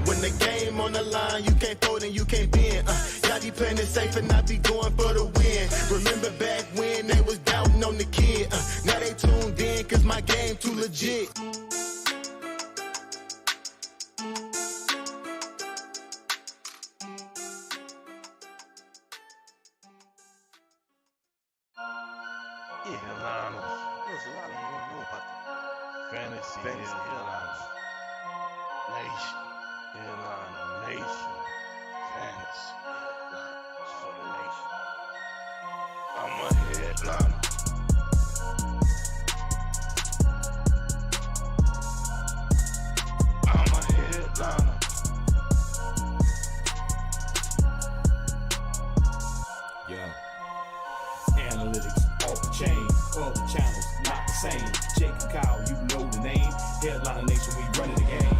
When the game on the line, you can't fold and you can't bend. Y'all be playing it safe and I be going for the win. Remember back when they was doubting on the kid. Now they tuned in cause my game too legit. Headliners. There's a lot of you don't know about the fantasy headliners. Nation. Headliner nation. Fantasy headliners for the nation. I'm a headliner. I'm a headliner. Yeah. Analytics off the chain, all the channels not the same. Jake and Kyle, you know the name. Headliner Nation, we running the game.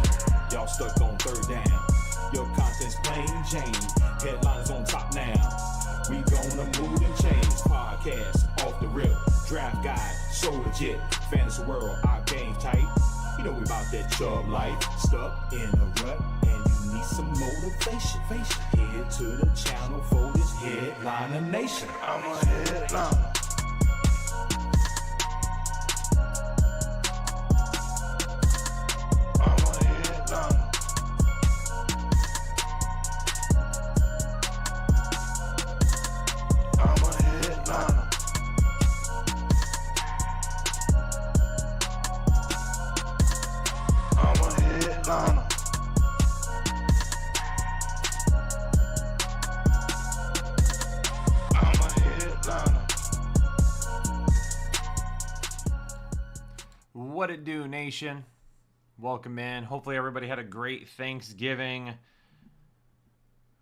Y'all stuck on third down. Your content's plain Jane. Headliners on top now. We gonna move and change. Podcast off the rip. Draft guide, so legit. Fantasy world, our game tight. You know we about that chub life. Stuck in a rut and you need some motivation. Head to the channel for this Headliner Nation. I'm a headliner. I'm a headliner. I'm a headliner. I'm a headliner. I'm a headliner. What it do, nation? Welcome in. Hopefully everybody had a great Thanksgiving.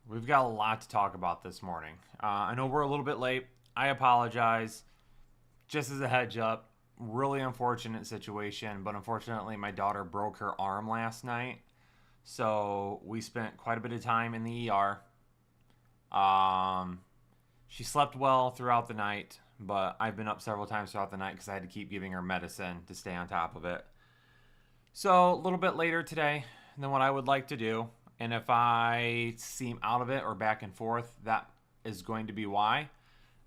We've got a lot to talk about this morning. I know we're a little bit late. I apologize. Just as a heads up, really unfortunate situation, but unfortunately my daughter broke her arm last night. So we spent quite a bit of time in the ER. She slept well throughout the night, but I've been up several times throughout the night because I had to keep giving her medicine to stay on top of it. So a little bit later today than what I would like to do. And if I seem out of it or back and forth, that is going to be why.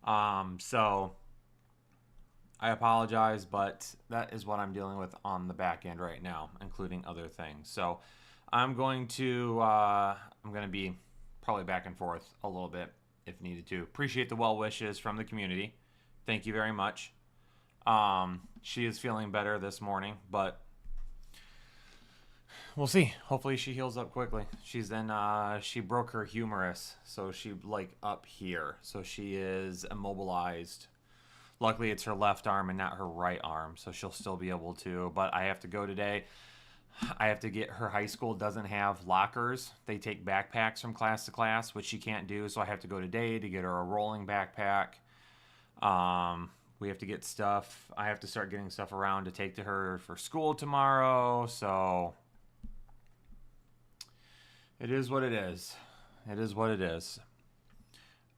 So I apologize, but that is what I'm dealing with on the back end right now, including other things. So I'm going to be probably back and forth a little bit if needed to. Appreciate the well wishes from the community. Thank you very much. She is feeling better this morning, but we'll see. Hopefully she heals up quickly. She's in, she broke her humerus, so she up here. So she is immobilized. Luckily it's her left arm and not her right arm, so she'll still be able to. But I have to go today. I have to get her high school doesn't have lockers. They take backpacks from class to class, which she can't do. So I have to go today to get her a rolling backpack. We have to get stuff. I have to start getting stuff around to take to her for school tomorrow. So it is what it is. It is what it is.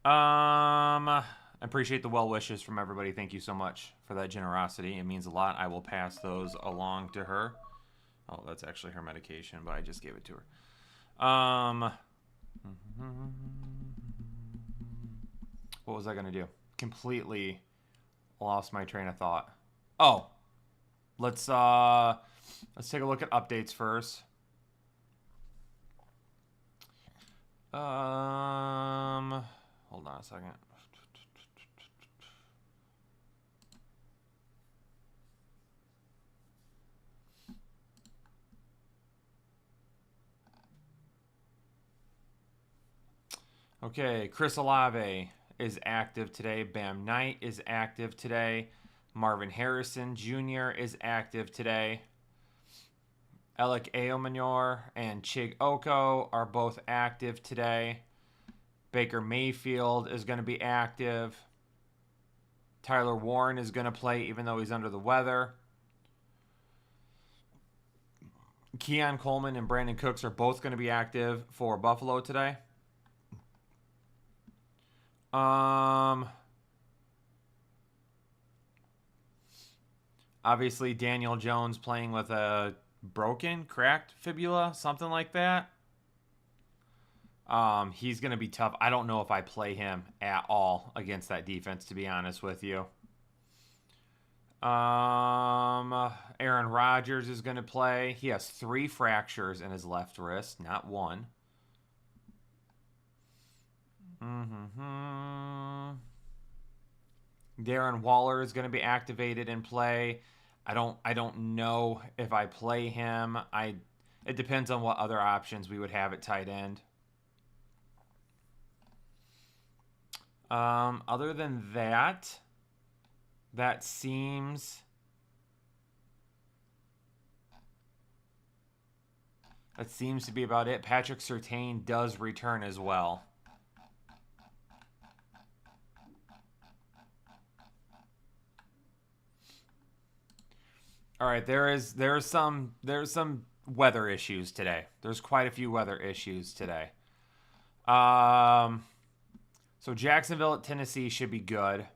I appreciate the well wishes from everybody. Thank you so much for that generosity. It means a lot. I will pass those along to her. Oh, that's actually her medication, but I just gave it to her. What was I going to do? Completely lost my train of thought. Oh, let's take a look at updates first. Hold on a second. Okay, Chris Olave is active today. Bam Knight is active today. Marvin Harrison Jr. is active today. Alec Eomanor and Chig Oko are both active today. Baker Mayfield is going to be active. Tyler Warren is going to play even though he's under the weather. Keon Coleman and Brandon Cooks are both going to be active for Buffalo today. Obviously, Daniel Jones playing with a cracked fibula, something like that. He's going to be tough. I don't know if I play him at all against that defense, to be honest with you. Aaron Rodgers is going to play. He has 3 fractures in his left wrist, not 1. Darren Waller is going to be activated and play. I don't know if I play him. It depends on what other options we would have at tight end. Other than that, that seems to be about it. Patrick Surtain does return as well. All right, there's some weather issues today. There's quite a few weather issues today. So Jacksonville at Tennessee should be good.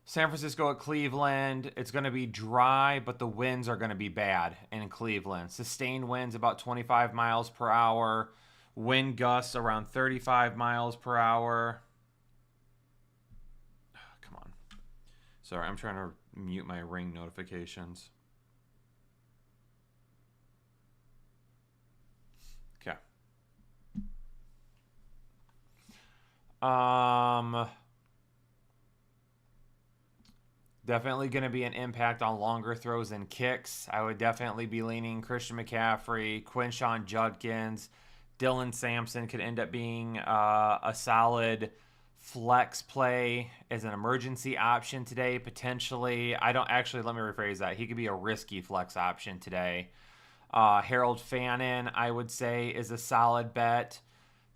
San Francisco at Cleveland, it's going to be dry, but the winds are going to be bad in Cleveland. Sustained winds about 25 miles per hour. Wind gusts around 35 miles per hour. Come on. Sorry, I'm trying to mute my Ring notifications. Okay. Definitely going to be an impact on longer throws and kicks. I would definitely be leaning Christian McCaffrey, Quinshon Judkins, Dylan Sampson could end up being a solid flex play as an emergency option today, potentially. Let me rephrase that. He could be a risky flex option today. Harold Fannin, I would say, is a solid bet.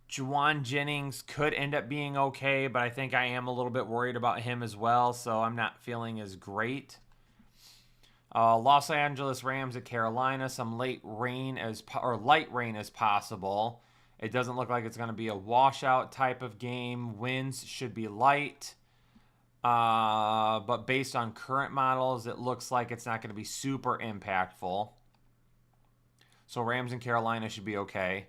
Juwan Jennings could end up being okay, but I think I am a little bit worried about him as well, so I'm not feeling as great. Los Angeles Rams at Carolina, some light rain as possible. It doesn't look like it's going to be a washout type of game. Winds should be light. But based on current models, it looks like it's not going to be super impactful. So Rams and Carolina should be okay.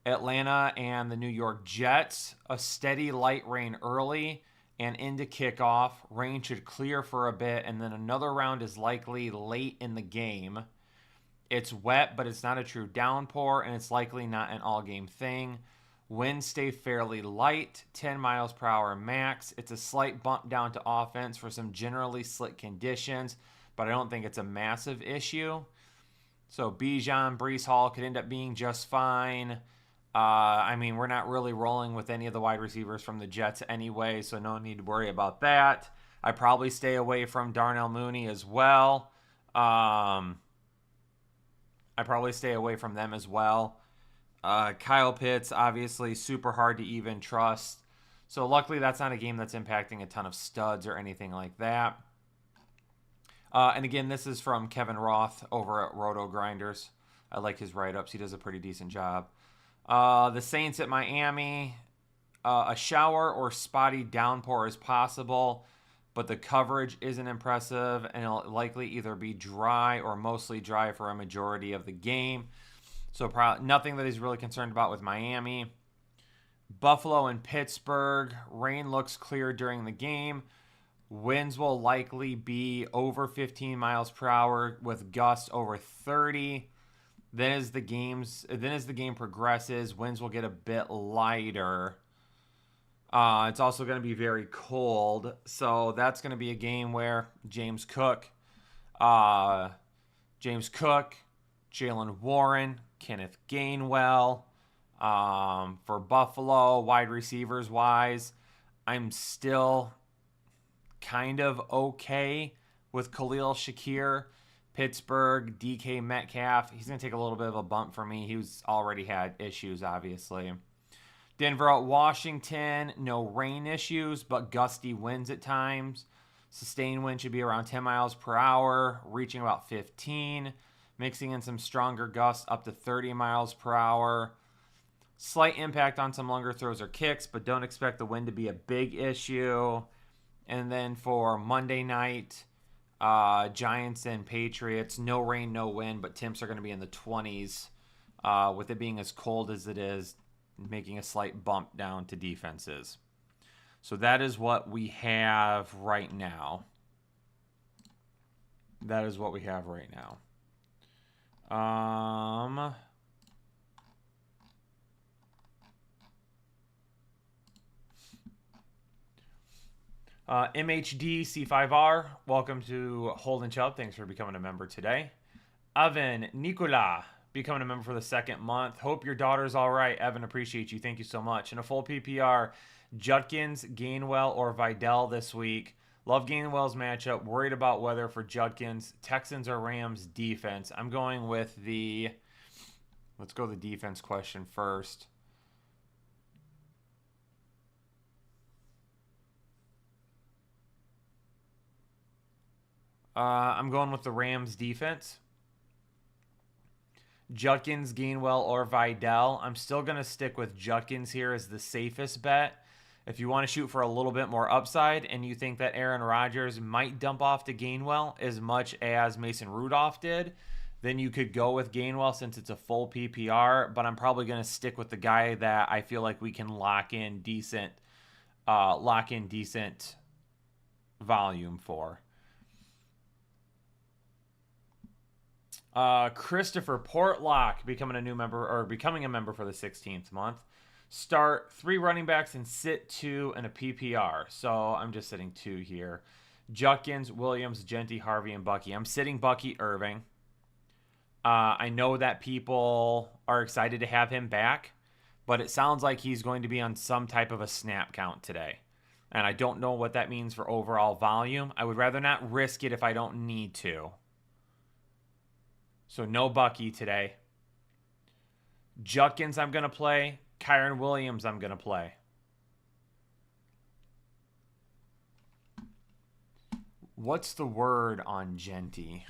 Atlanta and the New York Jets, a steady light rain early and into kickoff. Rain should clear for a bit, and then another round is likely late in the game. It's wet, but it's not a true downpour, and it's likely not an all-game thing. Winds stay fairly light, 10 miles per hour max. It's a slight bump down to offense for some generally slick conditions, but I don't think it's a massive issue. So Bijan, Breece Hall could end up being just fine. We're not really rolling with any of the wide receivers from the Jets anyway, so no need to worry about that. I probably stay away from Darnell Mooney as well. I probably stay away from them as well. Kyle Pitts, obviously super hard to even trust. So luckily that's not a game that's impacting a ton of studs or anything like that. And again, this is from Kevin Roth over at Roto Grinders. I like his write-ups. He does a pretty decent job. The Saints at Miami, a shower or spotty downpour is possible, but the coverage isn't impressive, and it'll likely either be dry or mostly dry for a majority of the game. So nothing that he's really concerned about with Miami. Buffalo and Pittsburgh, rain looks clear during the game. Winds will likely be over 15 miles per hour with gusts over 30. Then as the game progresses, winds will get a bit lighter. It's also going to be very cold, so that's going to be a game where James Cook, Jalen Warren, Kenneth Gainwell, for Buffalo, wide receivers wise, I'm still kind of okay with Khalil Shakir. Pittsburgh, DK Metcalf, he's going to take a little bit of a bump for me. He's already had issues, obviously. Denver at Washington, no rain issues, but gusty winds at times. Sustained wind should be around 10 miles per hour, reaching about 15, mixing in some stronger gusts up to 30 miles per hour. Slight impact on some longer throws or kicks, but don't expect the wind to be a big issue. And then for Monday night, Giants and Patriots, no rain, no wind, but temps are going to be in the 20s. With it being as cold as it is, making a slight bump down to defenses. So that is what we have right now. That is what we have right now. MHD C5R, welcome to Holden Chubb. Thanks for becoming a member today. Evan Nicola, becoming a member for the second month. Hope your daughter's all right. Evan, appreciate you. Thank you so much. And a full PPR, Judkins, Gainwell, or Vidal this week. Love Gainwell's matchup. Worried about weather for Judkins. Texans or Rams defense. I'm going with the... Let's go the defense question first. I'm going with the Rams defense. Judkins, Gainwell, or Vidal. I'm still going to stick with Judkins here as the safest bet. If you want to shoot for a little bit more upside and you think that Aaron Rodgers might dump off to Gainwell as much as Mason Rudolph did, then you could go with Gainwell since it's a full PPR. But I'm probably going to stick with the guy that I feel like we can lock in decent volume for. Christopher Portlock becoming a member for the 16th month. Start 3 running backs and sit 2 in a PPR. So I'm just sitting 2 here. Judkins, Williams, Genty, Harvey, and Bucky. I'm sitting Bucky Irving. I know that people are excited to have him back, but it sounds like he's going to be on some type of a snap count today. And I don't know what that means for overall volume. I would rather not risk it if I don't need to. So no Bucky today. Judkins I'm going to play. Kyron Williams I'm going to play. What's the word on Genty?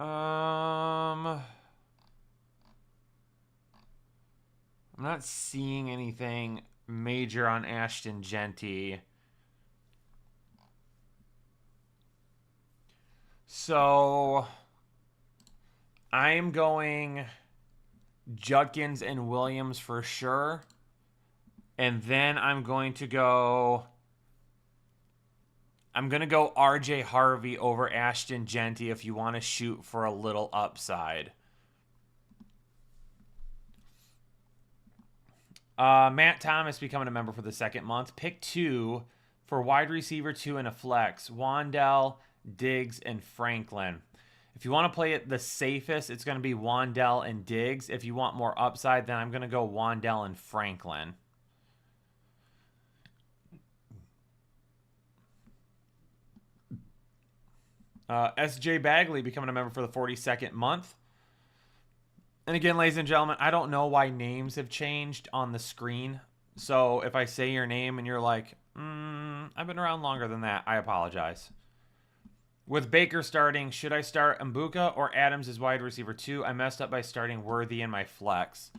I'm not seeing anything major on Ashton Genty. So I'm going Judkins and Williams for sure. And then I'm going to go RJ Harvey over Ashton Genty if you want to shoot for a little upside. Matt Thomas becoming a member for the second month. Pick 2 for wide receiver 2 and a flex. Wandell, Diggs, and Franklin. If you want to play it the safest, it's going to be Wandell and Diggs. If you want more upside, then I'm going to go Wandell and Franklin. S.J. Bagley becoming a member for the 42nd month. And again, ladies and gentlemen, I don't know why names have changed on the screen. So if I say your name and you're like, I've been around longer than that, I apologize. With Baker starting, should I start Mbuka or Adams as wide receiver 2? I messed up by starting Worthy in my flex.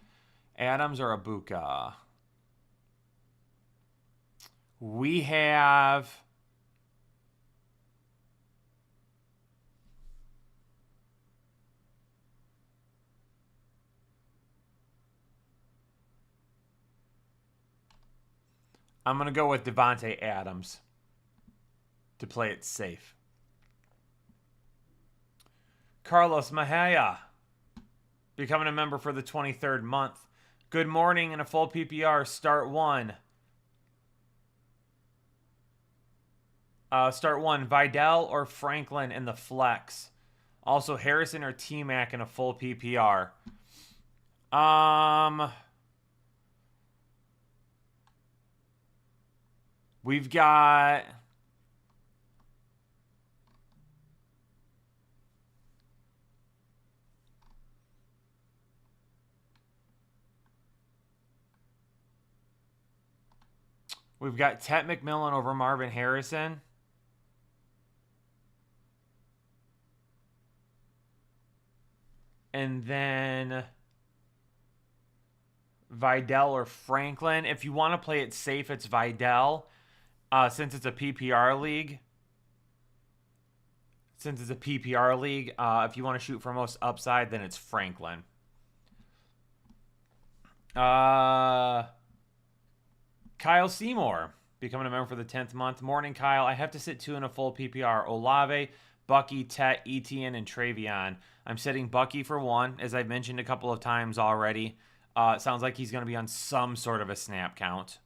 Adams or Mbuka? We have... I'm going to go with Devontae Adams to play it safe. Carlos Mahaya becoming a member for the 23rd month. Good morning and a full PPR. Start 1. Start 1. Vidal or Franklin in the flex. Also, Harrison or T-Mac in a full PPR. We've got... We've got Tet McMillan over Marvin Harrison. And then Vidal or Franklin. If you want to play it safe, it's Vidal. Since it's a PPR league. If you want to shoot for most upside, then it's Franklin. Kyle Seymour, becoming a member for the 10th month. Morning, Kyle. I have to sit 2 in a full PPR. Olave, Bucky, Tet, Etienne, and Travion. I'm sitting Bucky for 1, as I've mentioned a couple of times already. It sounds like he's going to be on some sort of a snap count.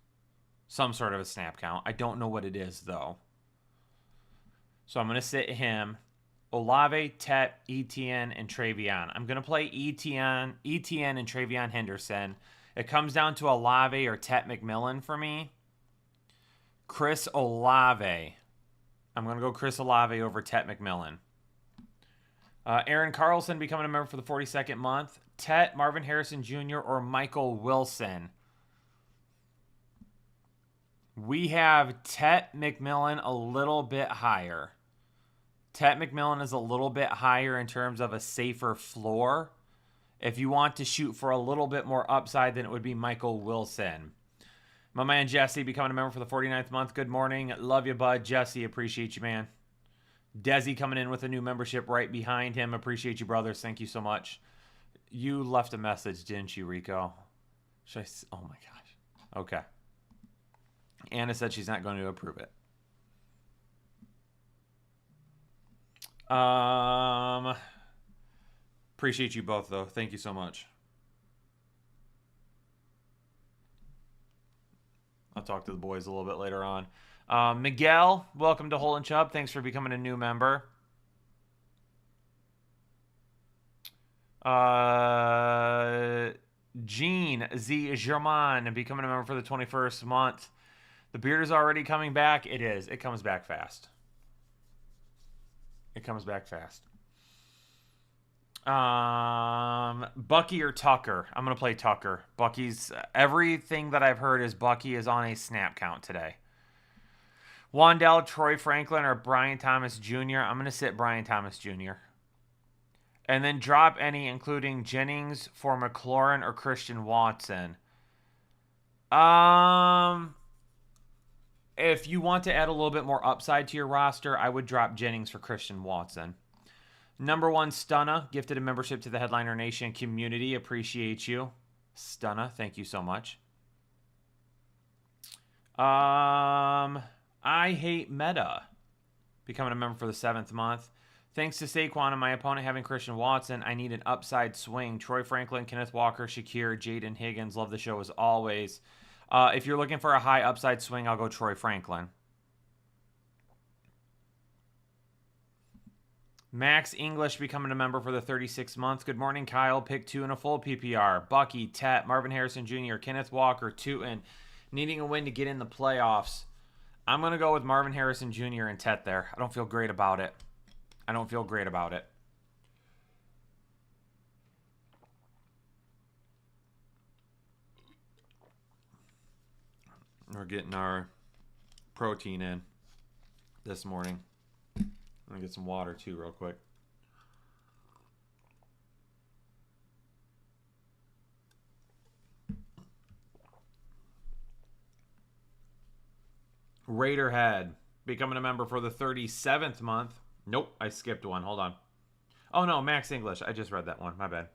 I don't know what it is, though. So I'm going to sit him. Olave, Tet, Etienne, and Travion. I'm going to play Etienne and Travion Henderson. It comes down to Olave or Tet McMillan for me. Chris Olave. I'm going to go Chris Olave over Tet McMillan. Aaron Carlson becoming a member for the 42nd month. Tet, Marvin Harrison Jr., or Michael Wilson. We have Tet McMillan a little bit higher. Tet McMillan is a little bit higher in terms of a safer floor. If you want to shoot for a little bit more upside, then it would be Michael Wilson. My man Jesse becoming a member for the 49th month. Good morning. Love you, bud. Jesse, appreciate you, man. Desi coming in with a new membership right behind him. Appreciate you, brothers. Thank you so much. You left a message, didn't you, Rico? Oh, my gosh. Okay. Anna said she's not going to approve it. Appreciate you both, though. Thank you so much. I'll talk to the boys a little bit later on. Miguel, welcome to Hole and Chubb. Thanks for becoming a new member. Gene Z. German becoming a member for the 21st month. The beard is already coming back. It is. It comes back fast. Bucky or Tucker? I'm going to play Tucker. Bucky's... Everything that I've heard is Bucky is on a snap count today. Wandell, Troy Franklin, or Brian Thomas Jr.? I'm going to sit Brian Thomas Jr. And then drop any, including Jennings for McLaurin or Christian Watson. If you want to add a little bit more upside to your roster, I would drop Jennings for Christian Watson. Number 1, Stunna, gifted a membership to the Headliner Nation community. Appreciate you. Stunna, thank you so much. I Hate Meta, becoming a member for the 7th month. Thanks to Saquon and my opponent having Christian Watson, I need an upside swing. Troy Franklin, Kenneth Walker, Shakir, Jaden Higgins. Love the show as always. If you're looking for a high upside swing, I'll go Troy Franklin. Max English becoming a member for the 36th month. Good morning, Kyle. Pick 2 in a full PPR. Bucky, Tet, Marvin Harrison Jr., Kenneth Walker, Tootin. Needing a win to get in the playoffs. I'm going to go with Marvin Harrison Jr. and Tet there. I don't feel great about it. We're getting our protein in this morning. I'm going to get some water too real quick. Raiderhead becoming a member for the 37th month. Nope, I skipped one. Hold on. Oh no, Max English. I just read that one. My bad.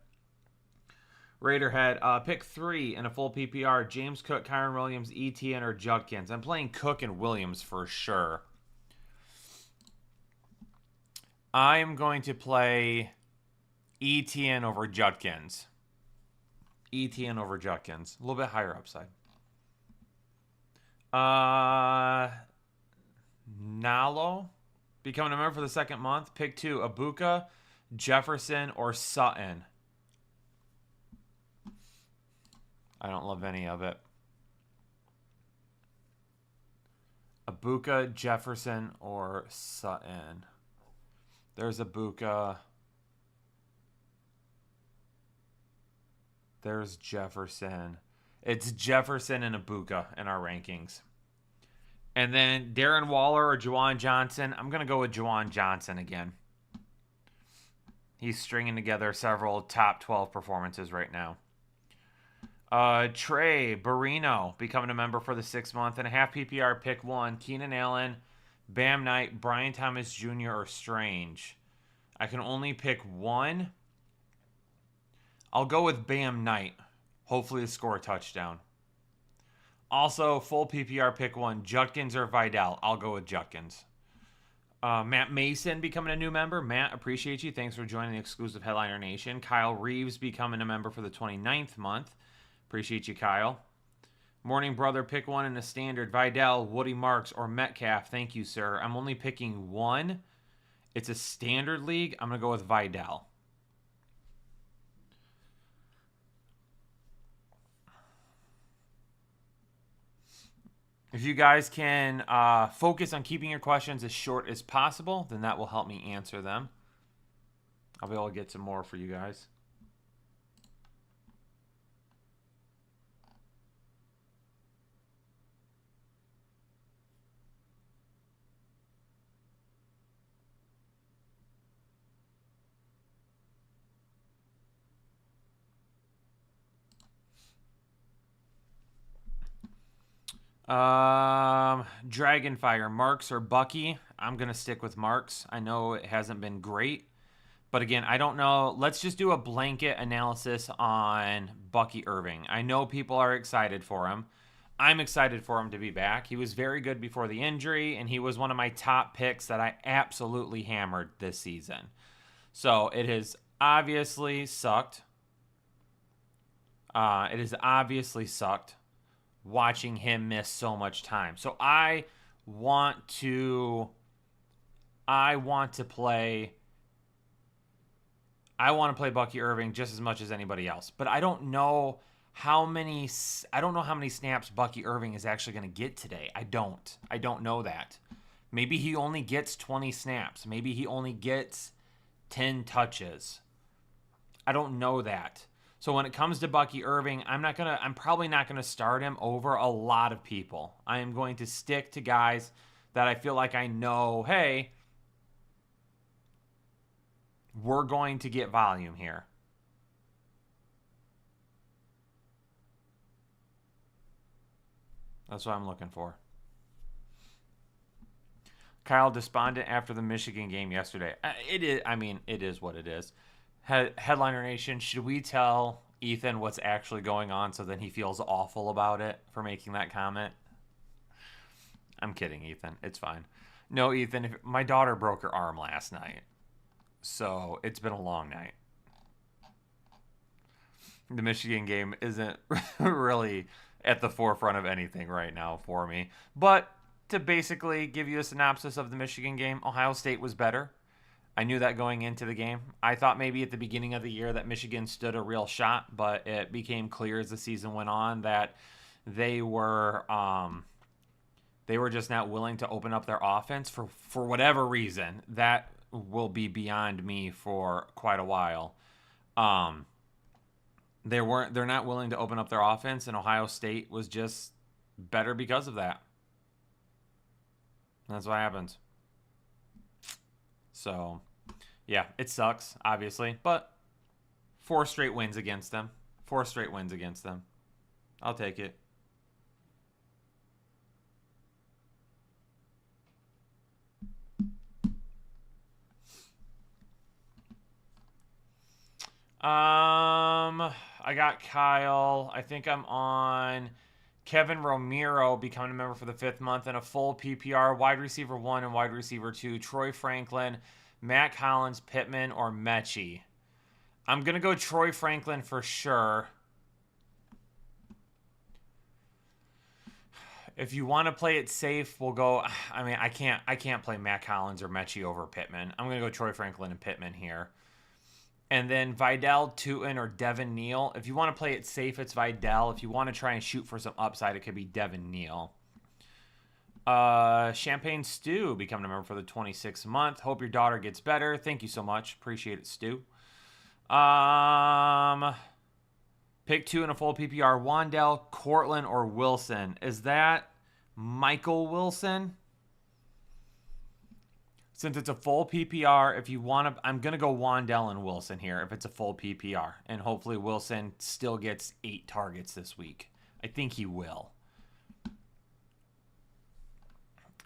Raiderhead, pick 3 in a full PPR. James Cook, Kyron Williams, Etienne, or Judkins. I'm playing Cook and Williams for sure. I am going to play Etienne over Judkins. A little bit higher upside. Nalo, becoming a member for the 2nd month. Pick 2, Abuka, Jefferson, or Sutton. I don't love any of it. Ibuka, Jefferson, or Sutton. There's Ibuka. There's Jefferson. It's Jefferson and Ibuka in our rankings. And then Darren Waller or Juwan Johnson. I'm going to go with Juwan Johnson again. He's stringing together several top 12 performances right now. Trey Barino becoming a member for the 6 month and a half PPR. Pick 1. Keenan Allen, Bam Knight, Brian Thomas Jr., or Strange. I can only pick one. I'll go with Bam Knight. Hopefully to score a touchdown. Also, full PPR, pick 1. Judkins or Vidal. I'll go with Judkins. Matt Mason becoming a new member. Matt, appreciate you. Thanks for joining the exclusive Headliner Nation. Kyle Reeves becoming a member for the 29th month. Appreciate you, Kyle. Morning Brother, pick 1 in a standard. Vidal, Woody Marks, or Metcalf. Thank you, sir. I'm only picking 1. It's a standard league. I'm going to go with Vidal. If you guys can focus on keeping your questions as short as possible, then that will help me answer them. I'll be able to get some more for you guys. Dragonfire, Marks or Bucky? I'm going to stick with Marks. I know it hasn't been great. But again, I don't know. Let's just do a blanket analysis on Bucky Irving. I know people are excited for him. I'm excited for him to be back. He was very good before the injury, and he was one of my top picks that I absolutely hammered this season. So it has obviously sucked. It has obviously sucked watching him miss so much time. So I want to play Bucky Irving just as much as anybody else. But I don't know how many snaps Bucky Irving is actually going to get today. I don't know that. Maybe he only gets 20 snaps. Maybe he only gets 10 touches. I don't know that. So when it comes to Bucky Irving, I'm probably not gonna start him over a lot of people. I am going to stick to guys that I feel like I know, hey, we're going to get volume here. That's what I'm looking for. Kyle despondent after the Michigan game yesterday. It is what it is. Headliner Nation, should we tell Ethan what's actually going on so that he feels awful about it for making that comment? I'm kidding, Ethan. It's fine. No, Ethan, my daughter broke her arm last night. So it's been a long night. The Michigan game isn't really at the forefront of anything right now for me. But to basically give you a synopsis of the Michigan game, Ohio State was better. I knew that going into the game. I thought maybe at the beginning of the year that Michigan stood a real shot, but it became clear as the season went on that they were just not willing to open up their offense for whatever reason. That will be beyond me for quite a while. They're not willing to open up their offense, and Ohio State was just better because of that. And that's what happens. So, yeah, it sucks, obviously, but 4 straight wins against them. 4 straight wins against them. I'll take it. I got Kyle. I think I'm on Kevin Romero becoming a member for the 5th month and a full PPR. Wide receiver 1 and wide receiver 2. Troy Franklin, Matt Collins, Pittman, or Mechie. I'm going to go Troy Franklin for sure. If you want to play it safe, we'll go. I mean, I can't play Matt Collins or Mechie over Pittman. I'm going to go Troy Franklin and Pittman here. And then Vidal, Tootin, or Devin Neal. If you want to play it safe, it's Vidal. If you want to try and shoot for some upside, it could be Devin Neal. Champagne Stew becoming a member for the 26th month. Hope your daughter gets better. Thank you so much. Appreciate it, Stu. Pick 2 in a full PPR. Wandell, Cortland, or Wilson. Is that Michael Wilson? Since it's a full PPR, if you want to, I'm going to go Wandell and Wilson here if it's a full PPR. And hopefully Wilson still gets 8 targets this week. I think he will.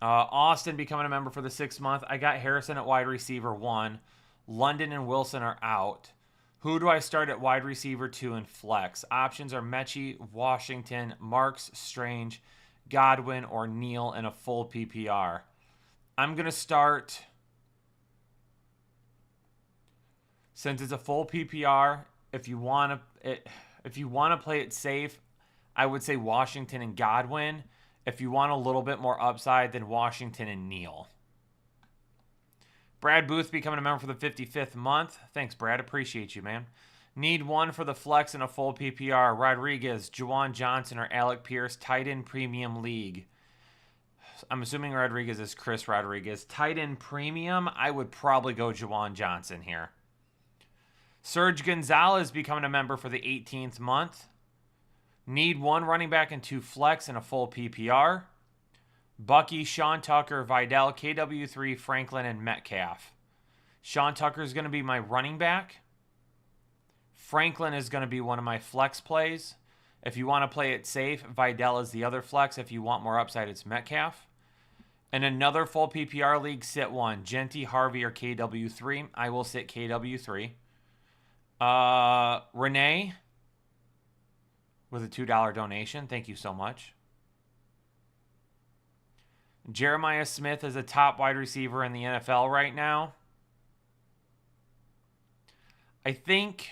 Austin becoming a member for the 6th month. I got Harrison at wide receiver 1. London and Wilson are out. Who do I start at wide receiver 2 and flex? Options are Mechie, Washington, Marks, Strange, Godwin, or Neal in a full PPR. I'm going to start, since it's a full PPR, if you want to play it safe, I would say Washington and Godwin. If you want a little bit more upside, then Washington and Neal. Brad Booth becoming a member for the 55th month. Thanks, Brad. Appreciate you, man. Need 1 for the flex in a full PPR. Rodriguez, Juwan Johnson, or Alec Pierce. Tight end premium league. I'm assuming Rodriguez is Chris Rodriguez. Tight end premium, I would probably go Juwan Johnson here. Serge Gonzalez becoming a member for the 18th month. Need 1 running back and 2 flex in a full PPR. Bucky, Sean Tucker, Vidal, KW3, Franklin, and Metcalf. Sean Tucker is going to be my running back. Franklin is going to be one of my flex plays. If you want to play it safe, Vidal is the other flex. If you want more upside, it's Metcalf. In another full PPR league, sit 1. Genty, Harvey, or KW3. I will sit KW3. Renee with a $2 donation. Thank you so much. Jeremiah Smith is a top wide receiver in the NFL right now. I think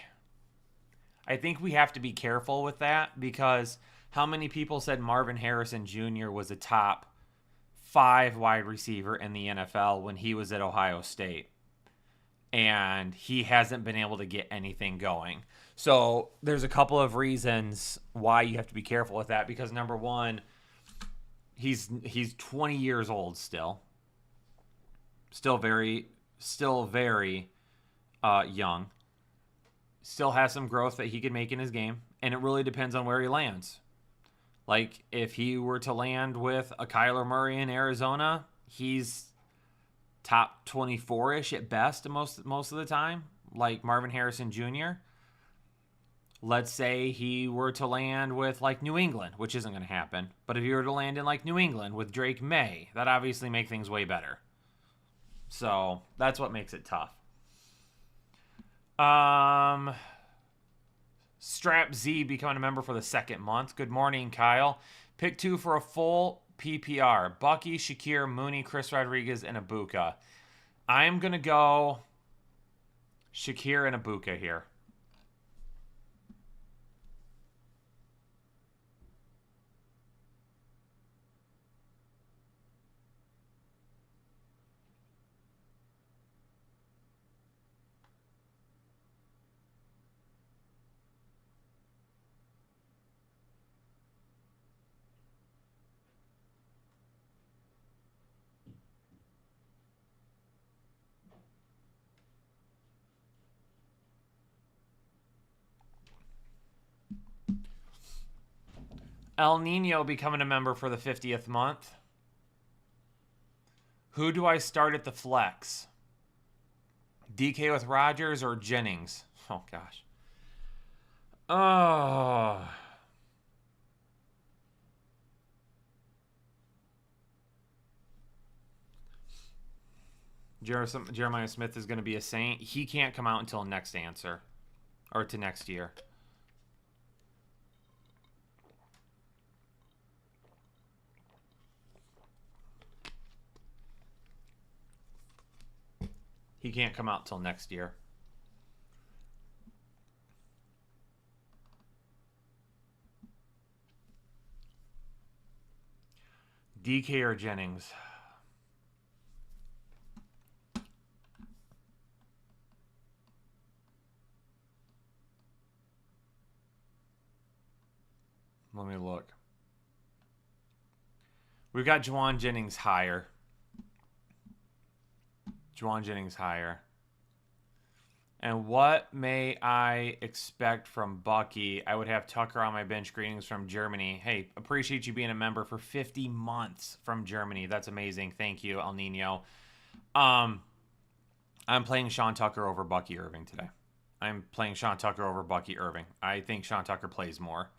we have to be careful with that because how many people said Marvin Harrison Jr. was a top 5 wide receiver in the NFL when he was at Ohio State? And he hasn't been able to get anything going. So there's a couple of reasons why you have to be careful with that because number one, he's 20 years old still. Still very young. Still has some growth that he could make in his game, and it really depends on where he lands. Like, if he were to land with a Kyler Murray in Arizona, he's top 24-ish at best most of the time, like Marvin Harrison Jr. Let's say he were to land with, like, New England, which isn't going to happen. But if he were to land in, like, New England with Drake May, that obviously make things way better. So, that's what makes it tough. Strap Z becoming a member for the 2nd month. Good morning, Kyle. Pick 2 for a full PPR. Bucky, Shakir, Mooney, Chris Rodriguez, and Ibuka. I'm going to go Shakir and Ibuka here. El Nino becoming a member for the 50th month. Who do I start at the flex? DK with Rodgers or Jennings? Oh, gosh. Oh. Jeremiah Smith is going to be a Saint. He can't come out until next answer. Or to next year. He can't come out till next year. DK or Jennings? Let me look. We've got Juwan Jennings higher. Juwan Jennings higher. And what may I expect from Bucky? I would have Tucker on my bench. Greetings from Germany. Hey, appreciate you being a member for 50 months from Germany. That's amazing. Thank you, El Nino. I'm playing Sean Tucker over Bucky Irving today. I'm playing Sean Tucker over Bucky Irving. I think Sean Tucker plays more.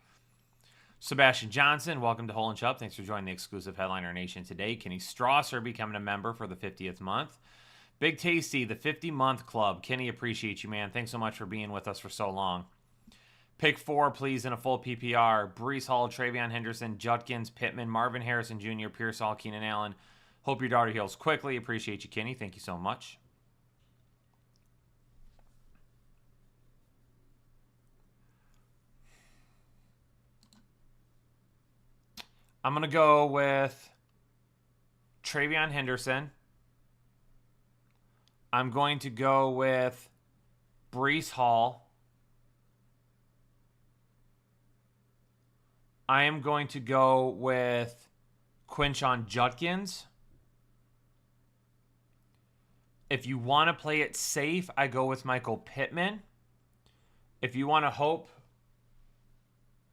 Sebastian Johnson, welcome to Hole and Chubb. Thanks for joining the exclusive Headliner Nation today. Kenny Strasser becoming a member for the 50th month. Big Tasty, the 50-month club. Kenny, appreciate you, man. Thanks so much for being with us for so long. Pick 4, please, in a full PPR. Brees Hall, Travion Henderson, Judkins, Pittman, Marvin Harrison Jr., Pierce Hall, Keenan Allen. Hope your daughter heals quickly. Appreciate you, Kenny. Thank you so much. I'm going to go with Travion Henderson. I'm going to go with Brees Hall. I am going to go with Quinshon Judkins. If you want to play it safe, I go with Michael Pittman. If you want to hope...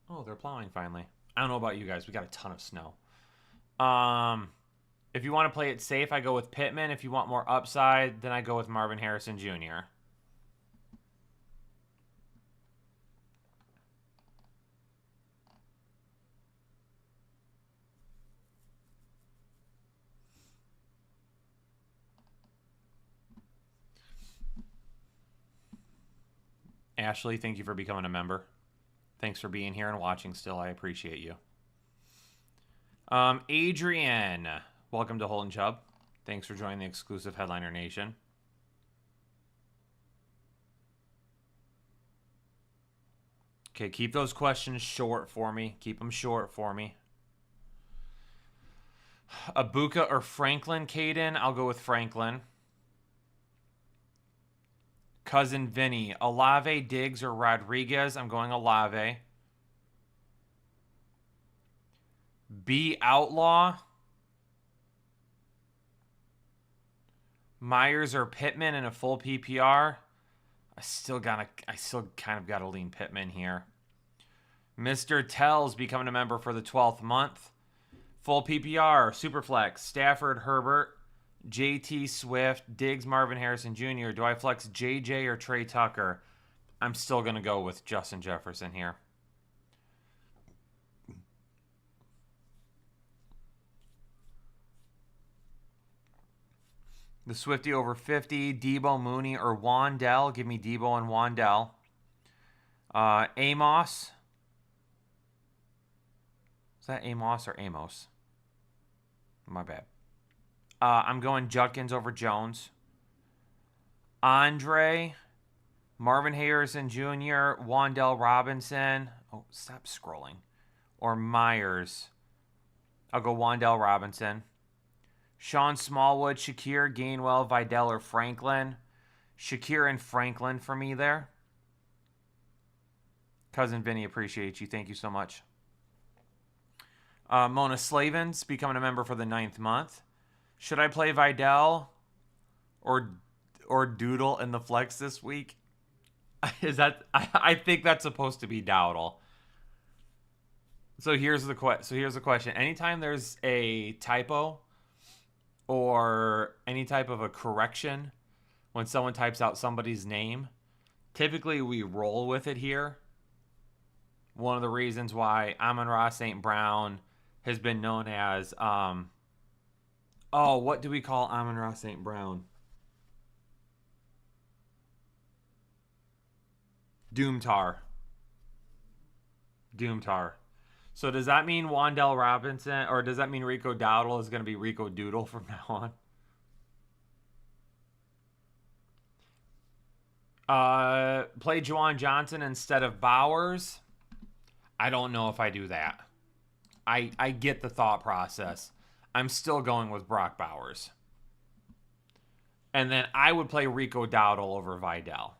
Oh, they're plowing finally. I don't know about you guys. We got a ton of snow. If you want to play it safe, I go with Pittman. If you want more upside, then I go with Marvin Harrison Jr. Ashley, thank you for becoming a member. Thanks for being here and watching still. I appreciate you. Adrian, welcome to Hole and Chubb. Thanks for joining the exclusive Headliner Nation. Okay, keep those questions short for me. Keep them short for me. Abuka or Franklin, Caden? I'll go with Franklin. Cousin Vinny. Olave, Diggs, or Rodriguez? I'm going Olave. B. Outlaw. Myers or Pittman in a full PPR? I still kind of gotta lean Pittman here. Mr. Tells becoming a member for the 12th month. Full PPR, Superflex, Stafford, Herbert, JT Swift, Diggs, Marvin Harrison Jr. Do I flex JJ or Trey Tucker? I'm still going to go with Justin Jefferson here. The Swifty over 50, Debo, Mooney, or Wandell. Give me Debo and Wandell. Amos. Is that Amos or Amos? My bad. I'm going Judkins over Jones. Andre, Marvin Harrison Jr., Wandell Robinson. Oh, stop scrolling. Or Myers. I'll go Wandell Robinson. Sean Smallwood, Shakir, Gainwell, Vidal, or Franklin. Shakir and Franklin for me there. Cousin Vinny, appreciate you. Thank you so much. Mona Slavens, becoming a member for the 9th month. Should I play Vidal or Doodle in the flex this week? Is that I think that's supposed to be Dowdle. So here's the question. Anytime there's a typo or any type of a correction when someone types out somebody's name, typically we roll with it here. One of the reasons why Amon-Ra St. Brown has been known as what do we call Amon-Ra St. Brown? Doomtar. So does that mean Wandell Robinson, or does that mean Rico Dowdle is going to be Rico Doodle from now on? Play Juwan Johnson instead of Bowers? I don't know if I do that. I get the thought process. I'm still going with Brock Bowers. And then I would play Rico Dowdle over Vidal.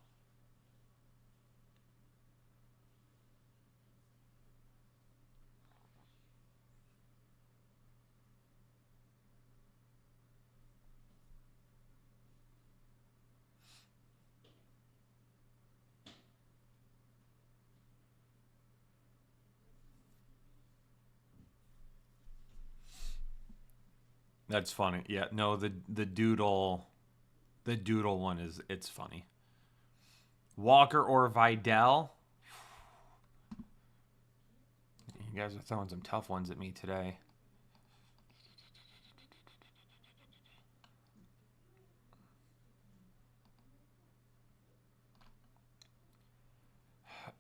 That's funny. Yeah, no, the doodle one it's funny. Walker or Vidal? You guys are throwing some tough ones at me today.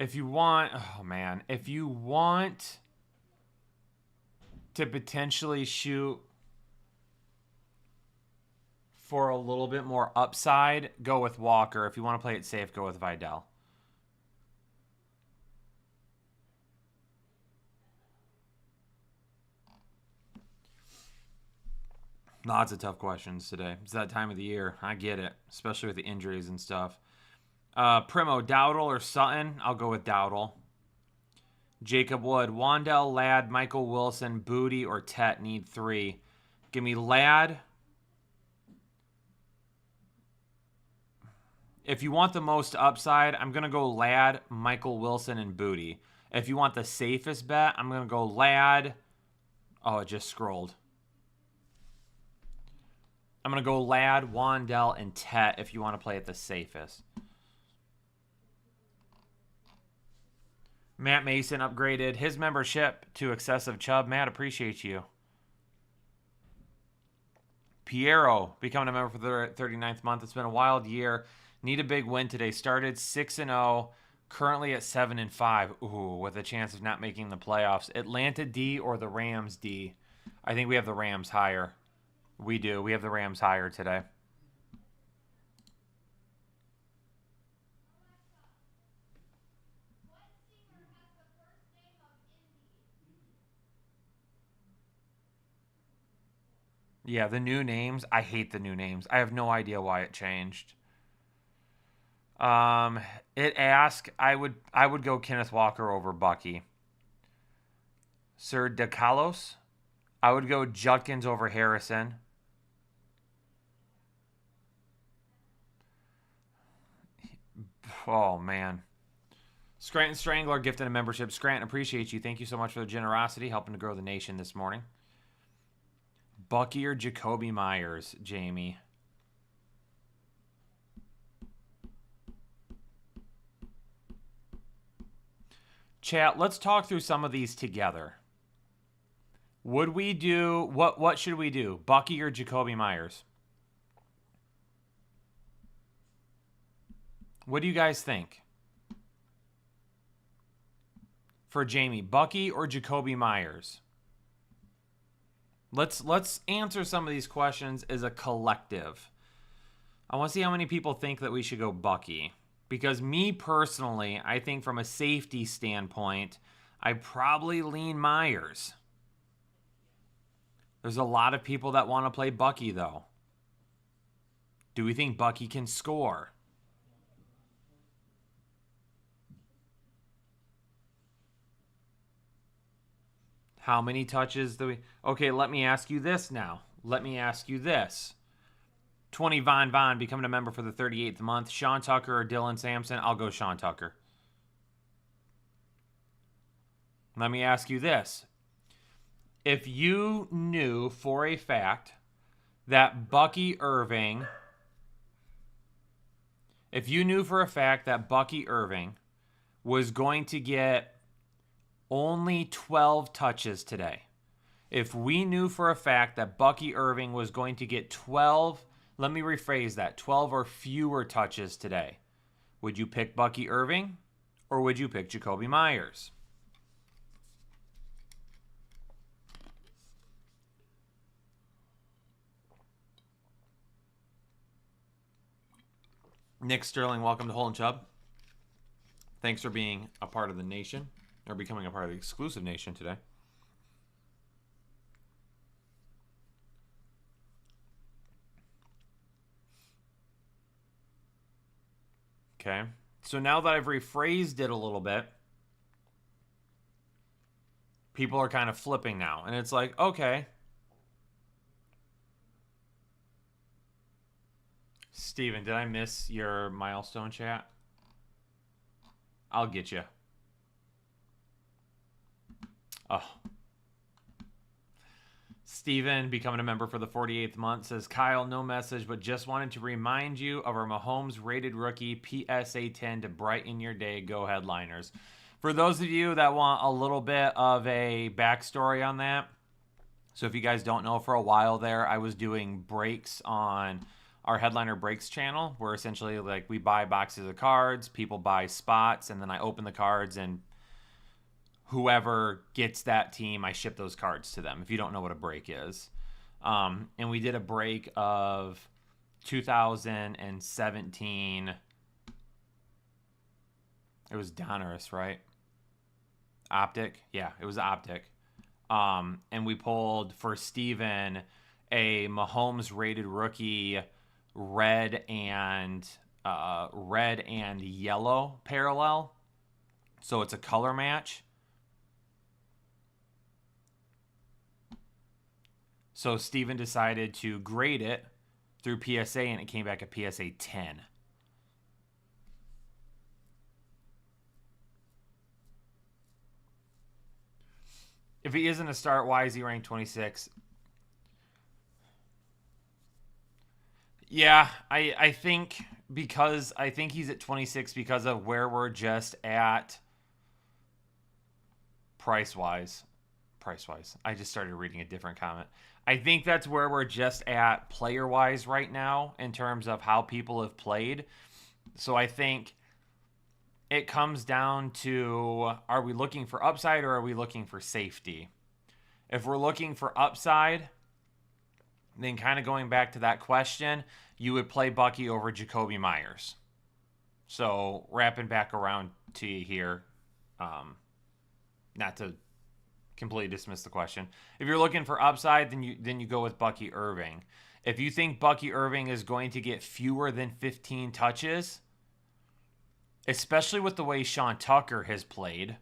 If you want, oh man, if you want to potentially shoot for a little bit more upside, go with Walker. If you want to play it safe, go with Vidal. Lots of tough questions today. It's that time of the year. I get it, especially with the injuries and stuff. Primo, Dowdle or Sutton? I'll go with Dowdle. Jacob Wood, Wandell, Ladd, Michael Wilson, Booty, or Tet need 3. Give me Ladd. If you want the most upside, I'm going to go Ladd, Michael Wilson, and Booty. If you want the safest bet, I'm going to go Ladd. Oh, it just scrolled. I'm going to go Ladd, Wandell, and Tet if you want to play it the safest. Matt Mason upgraded his membership to Excessive Chubb. Matt, appreciate you. Piero becoming a member for the 39th month. It's been a wild year. Need a big win today. Started 6-0, currently at 7-5. Ooh, with a chance of not making the playoffs. Atlanta D or the Rams D? I think we have the Rams higher. We do. We have the Rams higher today. Yeah, the new names. I hate the new names. I have no idea why it changed. It asked, I would go Kenneth Walker over Bucky. Sir DeCalos, I would go Judkins over Harrison. Oh, man. Scranton Strangler gifted a membership. Scranton, appreciate you. Thank you so much for the generosity, helping to grow the nation this morning. Bucky or Jacoby Myers, Jamie? Chat, let's talk through some of these together. Would we do, what should we do? Bucky or Jacoby Myers? What do you guys think? For Jamie, Bucky or Jacoby Myers? Let's answer some of these questions as a collective. I want to see how many people think that we should go Bucky. Because me personally, I think from a safety standpoint, I probably lean Myers. There's a lot of people that want to play Bucky, though. Do we think Bucky can score? How many touches do we... Okay, let me ask you this now. Let me ask you this. 20 Von becoming a member for the 38th month. Sean Tucker or Dylan Sampson? I'll go Sean Tucker. Let me ask you this. If you knew for a fact that Bucky Irving... If you knew for a fact that Bucky Irving was going to get only 12 touches today. If we knew for a fact that Bucky Irving was going to get 12... Let me rephrase that. 12 or fewer touches today. Would you pick Bucky Irving or would you pick Jacoby Myers? Nick Sterling, welcome to Hole and Chubb. Thanks for being a part of the nation, or becoming a part of the exclusive nation today. Okay, so now that I've rephrased it a little bit, people are kind of flipping now. And it's like, okay. Steven, did I miss your milestone chat? I'll get you. Oh. Steven, becoming a member for the 48th month, says, Kyle, no message, but just wanted to remind you of our Mahomes rated rookie PSA 10 to brighten your day. Go Headliners. For those of you that want a little bit of a backstory on that, so if you guys don't know, for a while there, I was doing breaks on our Headliner Breaks channel, where essentially like we buy boxes of cards, people buy spots, and then I open the cards, and whoever gets that team, I ship those cards to them, if you don't know what a break is. And we did a break of 2017. It was Donruss, right? Optic? Yeah, it was Optic. And we pulled for Steven a Mahomes rated rookie red and yellow parallel. So it's a color match. So Steven decided to grade it through PSA, and it came back a PSA 10. If he isn't a start, why is he ranked 26? Yeah, I think he's at 26 because of where we're just at price-wise. I just started reading a different comment. I think that's where we're just at player-wise right now in terms of how people have played. So I think it comes down to, are we looking for upside or are we looking for safety? If we're looking for upside, then kind of going back to that question, you would play Bucky over Jacoby Myers. So wrapping back around to you here, not to completely dismiss the question. If you're looking for upside, then you go with Bucky Irving. If you think Bucky Irving is going to get fewer than 15 touches, especially with the way Sean Tucker has played,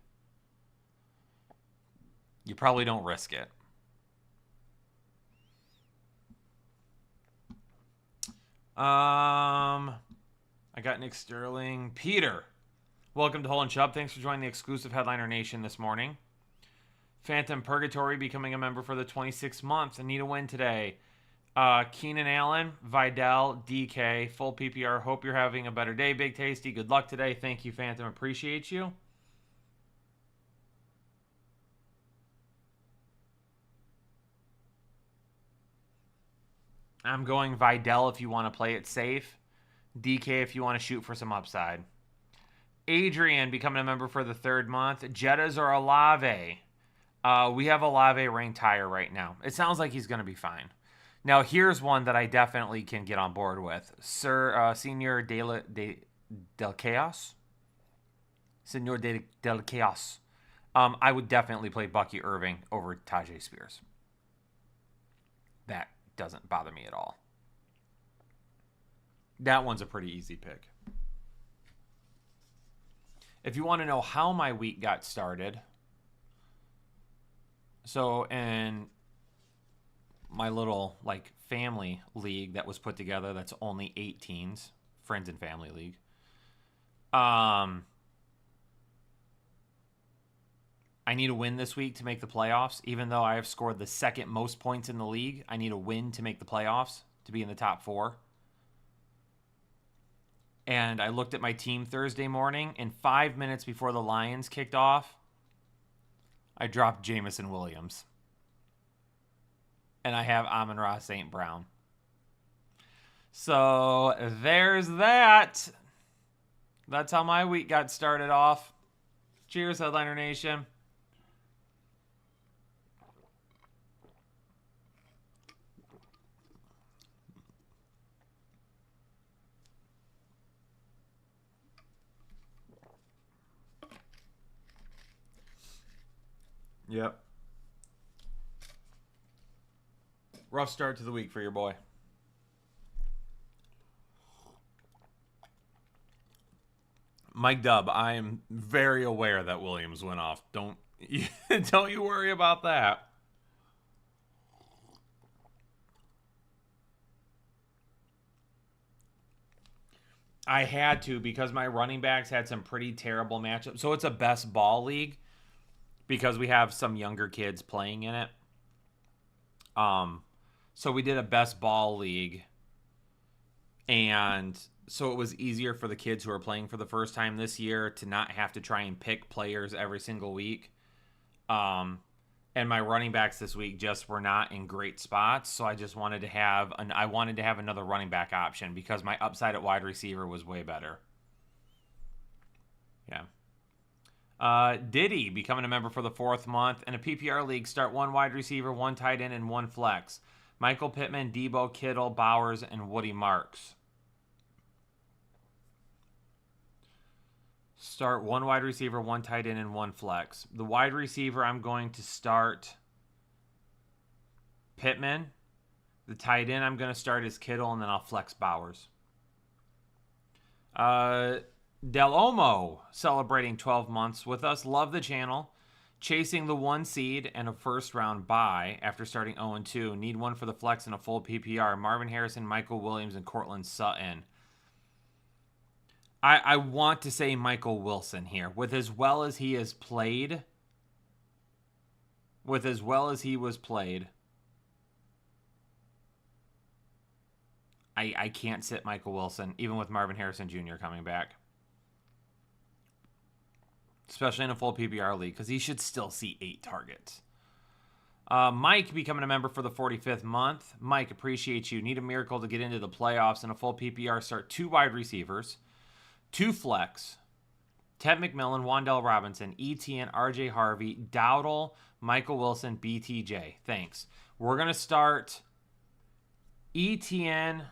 you probably don't risk it. I got Nick Sterling. Peter, welcome to Hole and Chubb. Thanks for joining the exclusive Headliner Nation this morning. Phantom Purgatory becoming a member for the 26th month. I need a win today. Keenan Allen, Vidal, DK, full PPR. Hope you're having a better day, Big Tasty. Good luck today. Thank you, Phantom. Appreciate you. I'm going Vidal if you want to play it safe. DK if you want to shoot for some upside. Adrian becoming a member for the 3rd month. Jettas or Olave? We have Olave ranked higher right now. It sounds like he's going to be fine. Now, here's one that I definitely can get on board with. Senor del Chaos? Senor del Chaos. I would definitely play Bucky Irving over Tajay Spears. That doesn't bother me at all. That one's a pretty easy pick. If you want to know how my week got started, so in my little family league that was put together, that's only 18s, friends and family league. I need a win this week to make the playoffs. Even though I have scored the 2nd most points in the league, I need a win to make the playoffs, to be in the top 4. And I looked at my team Thursday morning, and 5 minutes before the Lions kicked off, I dropped Jamison Williams. And I have Amon-Ra St. Brown. So there's that. That's how my week got started off. Cheers, Headliner Nation. Yep. Rough start to the week for your boy. Mike Dub, I am very aware that Williams went off. Don't you worry about that. I had to because my running backs had some pretty terrible matchups. So it's a best ball league because we have some younger kids playing in it. So we did a best ball league, and so it was easier for the kids who are playing for the first time this year to not have to try and pick players every single week. And my running backs this week just were not in great spots, so I just wanted to have another running back option because my upside at wide receiver was way better. Yeah. Diddy becoming a member for the 4th month. In a PPR league, start 1 wide receiver, 1 tight end, and 1 flex. Michael Pittman, Debo, Kittle, Bowers, and Woody Marks. Start 1 wide receiver, 1 tight end, and 1 flex. The wide receiver, I'm going to start Pittman. The tight end I'm going to start is Kittle, and then I'll flex Bowers. Del Omo celebrating 12 months with us. Love the channel. Chasing the 1 seed and a first-round bye after starting 0-2. Need one for the flex and a full PPR. Marvin Harrison, Michael Williams, and Cortland Sutton. I want to say Michael Wilson here. With as well as he has played, I can't sit Michael Wilson, even with Marvin Harrison Jr. coming back. Especially in a full PPR league, because he should still see 8 targets. Mike becoming a member for the 45th month. Mike, appreciate you. Need a miracle to get into the playoffs. In a full PPR, start 2 wide receivers, 2 flex, Ted McMillan, Wan'Dale Robinson, ETN, RJ Harvey, Dowdle, Michael Wilson, BTJ. Thanks. We're going to start ETN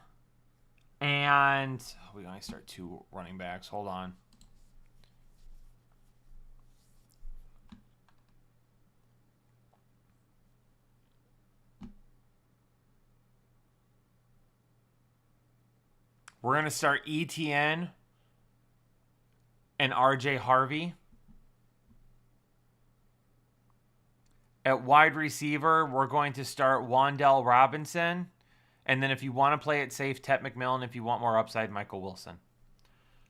and we're going to start 2 running backs. Hold on. We're going to start ETN and RJ Harvey. At wide receiver, we're going to start Wan'Dale Robinson. And then if you want to play it safe, Ted McMillan. If you want more upside, Michael Wilson.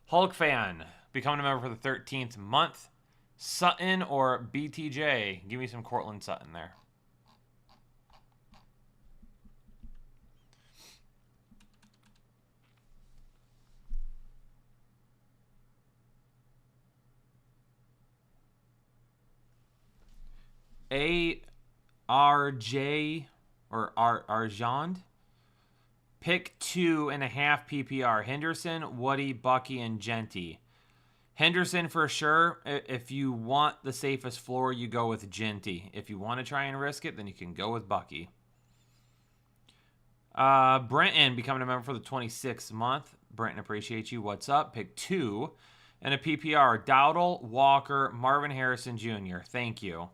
Hulk fan, becoming a member for the 13th month. Sutton or BTJ? Give me some Cortland Sutton there. ARJ or Arjand. Pick 2.5 PPR. Henderson, Woody, Bucky, and Genty. Henderson for sure. If you want the safest floor, you go with Genty. If you want to try and risk it, then you can go with Bucky. Brenton becoming a member for the 26th month. Brenton, appreciate you. What's up? Pick 2 and a PPR. Dowdle, Walker, Marvin Harrison Jr. Thank you.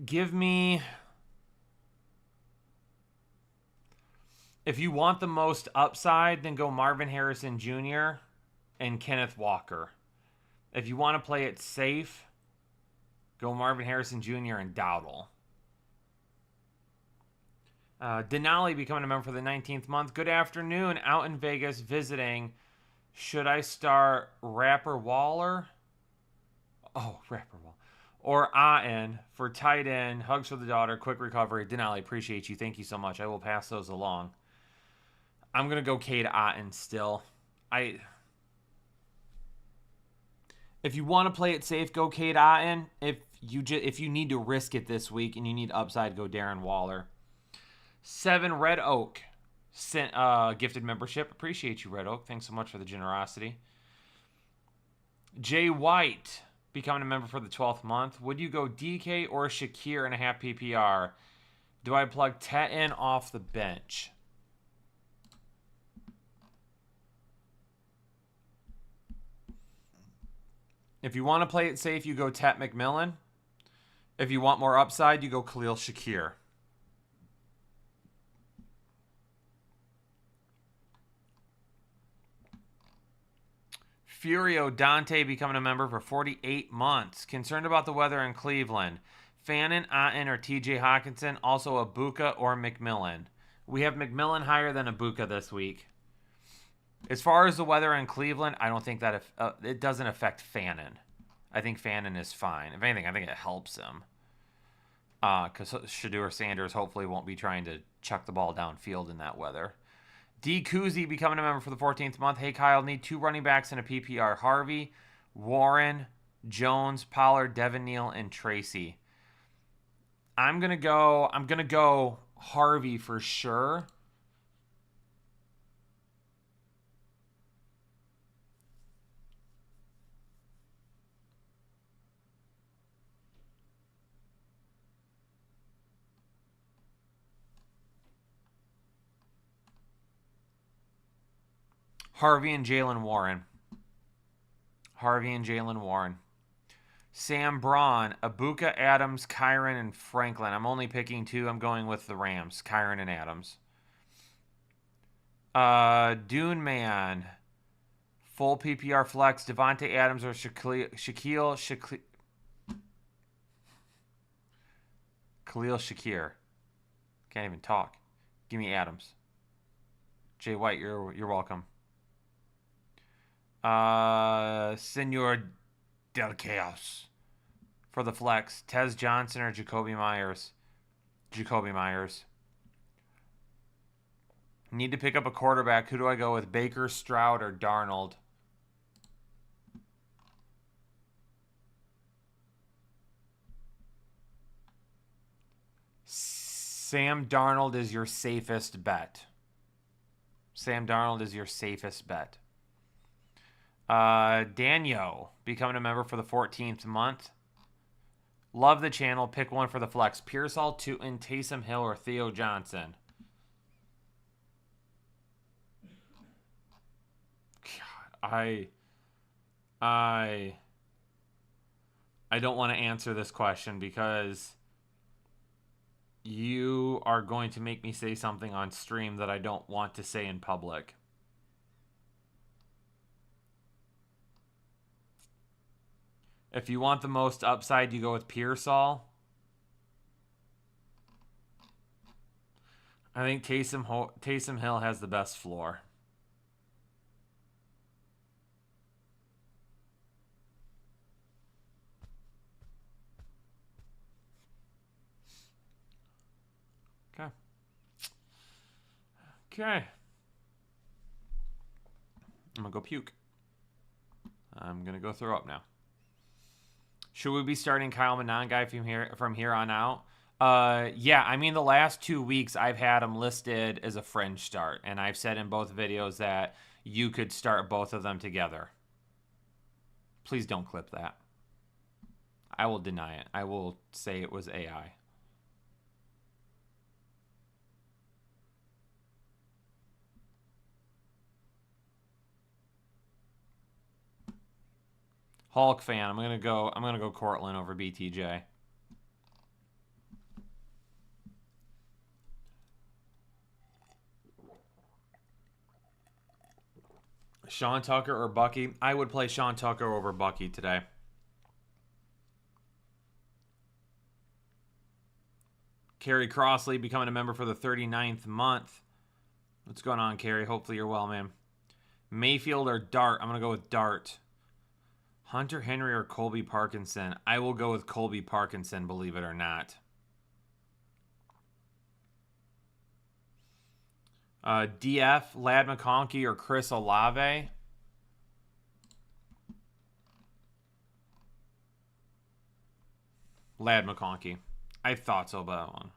Give me, if you want the most upside, then go Marvin Harrison Jr. and Kenneth Walker. If you want to play it safe, go Marvin Harrison Jr. and Dowdle. Denali becoming a member for the 19th month. Good afternoon. Out in Vegas visiting. Should I start Rapper Waller? Oh, Rapper Waller. Or Aten for tight end. Hugs for the daughter. Quick recovery. Denali, appreciate you. Thank you so much. I will pass those along. I'm going to go Cade Aten still. If you want to play it safe, go Cade Aten. If you need to risk it this week and you need upside, go Darren Waller. 7 Red Oak sent gifted membership. Appreciate you, Red Oak. Thanks so much for the generosity. Jay White becoming a member for the 12th month. Would you go DK or Shakir in a half PPR? Do I plug Tet in off the bench? If you want to play it safe, you go Tet McMillan. If you want more upside, you go Khalil Shakir. Furio Dante becoming a member for 48 months. Concerned about the weather in Cleveland. Fannin, Otten, or TJ Hawkinson. Also Ibuka or McMillan. We have McMillan higher than Ibuka this week. As far as the weather in Cleveland, I don't think that it doesn't affect Fannin. I think Fannin is fine. If anything, I think it helps him. Because Shedeur Sanders hopefully won't be trying to chuck the ball downfield in that weather. D. Kuzi becoming a member for the 14th month. Hey, Kyle, need 2 running backs in a PPR. Harvey, Warren, Jones, Pollard, Devin Neal, and Tracy. I'm gonna go Harvey for sure. Harvey and Jalen Warren. Sam Braun, Ibuka, Adams, Kyron, and Franklin. I'm only picking 2. I'm going with the Rams, Kyron and Adams. Dune Man, full PPR flex, Devontae Adams or Shaquille Khalil Shakir. Can't even talk. Give me Adams. Jay White, you're welcome. Senor Del Chaos for the flex. Tez Johnson or Jacoby Myers. Need to pick up a quarterback. Who do I go with? Baker, Stroud, or Darnold? Sam Darnold is your safest bet. Daniel becoming a member for the 14th month. Love the channel. Pick one for the flex. Pearsall, Tootin, Taysom Hill, or Theo Johnson. God, I don't want to answer this question because you are going to make me say something on stream that I don't want to say in public. If you want the most upside, you go with Pearsall. I think Taysom Hill has the best floor. Okay. I'm going to go puke. I'm going to go throw up now. Should we be starting Kyle Monangai from here on out? Yeah, I mean, the last 2 weeks I've had him listed as a fringe start, and I've said in both videos that you could start both of them together. Please don't clip that. I will deny it. I will say it was AI. Hulk fan. I'm gonna go Cortland over BTJ. Sean Tucker or Bucky? I would play Sean Tucker over Bucky today. Kerry Crossley becoming a member for the 39th month. What's going on, Kerry? Hopefully you're well, man. Mayfield or Dart? I'm gonna go with Dart. Hunter Henry or Colby Parkinson? I will go with Colby Parkinson, believe it or not. DF, Ladd McConkey or Chris Olave? Ladd McConkey. I thought so about that one.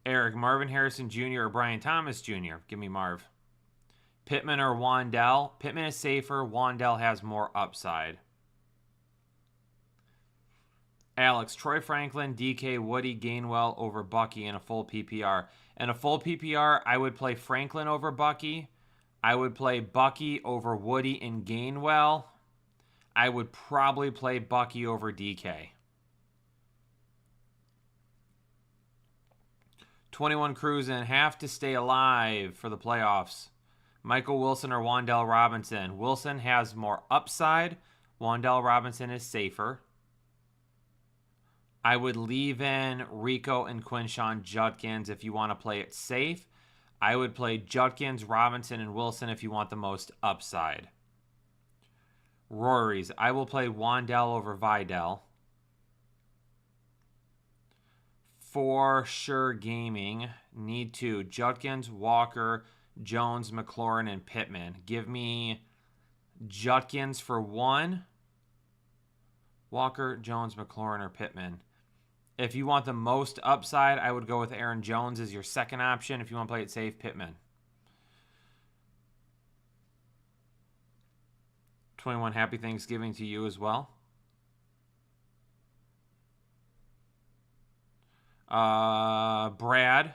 Eric, Marvin Harrison Jr. or Brian Thomas Jr.? Give me Marv. Pittman or Wandell? Pittman is safer. Wandell has more upside. Alex, Troy Franklin, DK, Woody, Gainwell over Bucky in a full PPR. In a full PPR, I would play Franklin over Bucky. I would play Bucky over Woody and Gainwell. I would probably play Bucky over DK. 21 Cruising, have to stay alive for the playoffs. Michael Wilson or Wandell Robinson? Wilson has more upside. Wan'Dale Robinson is safer. I would leave in Rico and Quinshon Judkins if you want to play it safe. I would play Judkins, Robinson, and Wilson if you want the most upside. Rory's. I will play Wan'Dale over Vidal. For sure gaming. Need to. Judkins, Walker, Jones, McLaurin, and Pittman. Give me Judkins for 1. Walker, Jones, McLaurin, or Pittman. If you want the most upside, I would go with Aaron Jones as your second option. If you want to play it safe, Pittman. 21, happy Thanksgiving to you as well. Brad,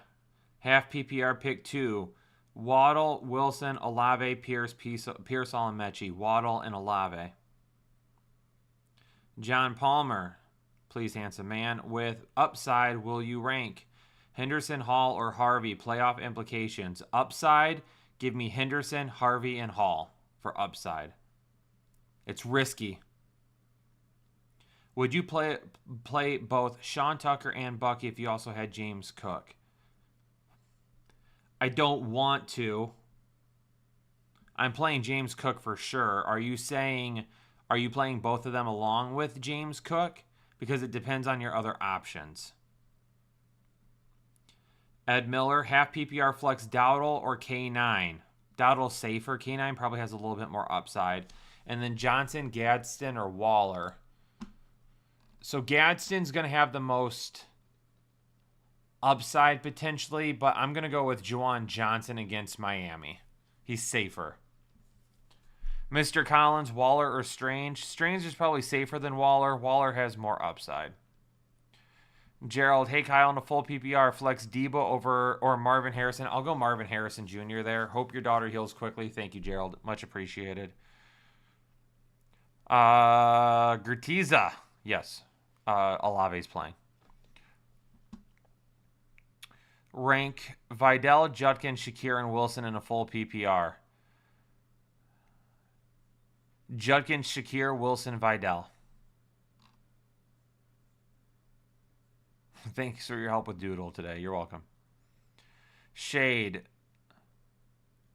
half PPR pick 2. Waddle, Wilson, Olave, Pierce, Pearsall, and Mechie. Waddle and Olave. John Palmer, please handsome man, with upside, will you rank Henderson, Hall, or Harvey? Playoff implications. Upside, give me Henderson, Harvey, and Hall for upside. It's risky. Would you play both Sean Tucker and Bucky if you also had James Cook? I don't want to. I'm playing James Cook for sure. Are you playing both of them along with James Cook? Because it depends on your other options. Ed Miller, half PPR flex Dowdle or K9. Dowdle's safer. K9 probably has a little bit more upside. And then Johnson, Gadsden, or Waller. So Gadsden's going to have the most upside potentially, but I'm going to go with Juwan Johnson against Miami. He's safer. Mr. Collins, Waller, or Strange? Strange is probably safer than Waller. Waller has more upside. Gerald, hey Kyle, in a full PPR, flex Debo over or Marvin Harrison. I'll go Marvin Harrison Jr. there. Hope your daughter heals quickly. Thank you, Gerald. Much appreciated. Gertiza. Yes. Olave's playing. Rank Vidal, Judkins, Shakir, and Wilson in a full PPR. Judkins, Shakir, Wilson, Vidal. Thanks for your help with Doodle today. You're welcome. Shade.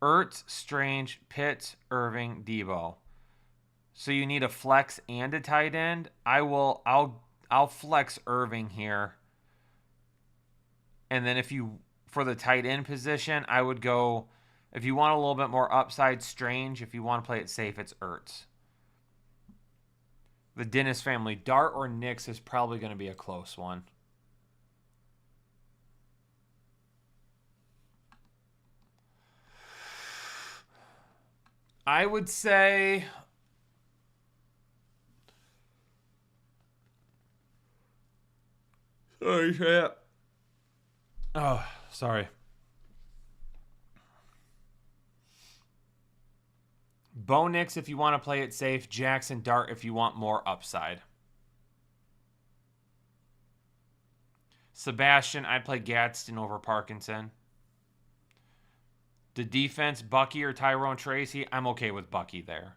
Ertz, Strange, Pitts, Irving, Debo. So you need a flex and a tight end. I'll flex Irving here. And then for the tight end position, I would go, if you want a little bit more upside, Strange. If you want to play it safe, it's Ertz. The Dennis family, Dart or Knicks is probably going to be a close one. I would say sorry, chat. Oh, sorry. Bo Nix if you want to play it safe. Jackson Dart if you want more upside. Sebastian, I'd play Gadsden over Parkinson. The defense, Bucky or Tyrone Tracy, I'm okay with Bucky there.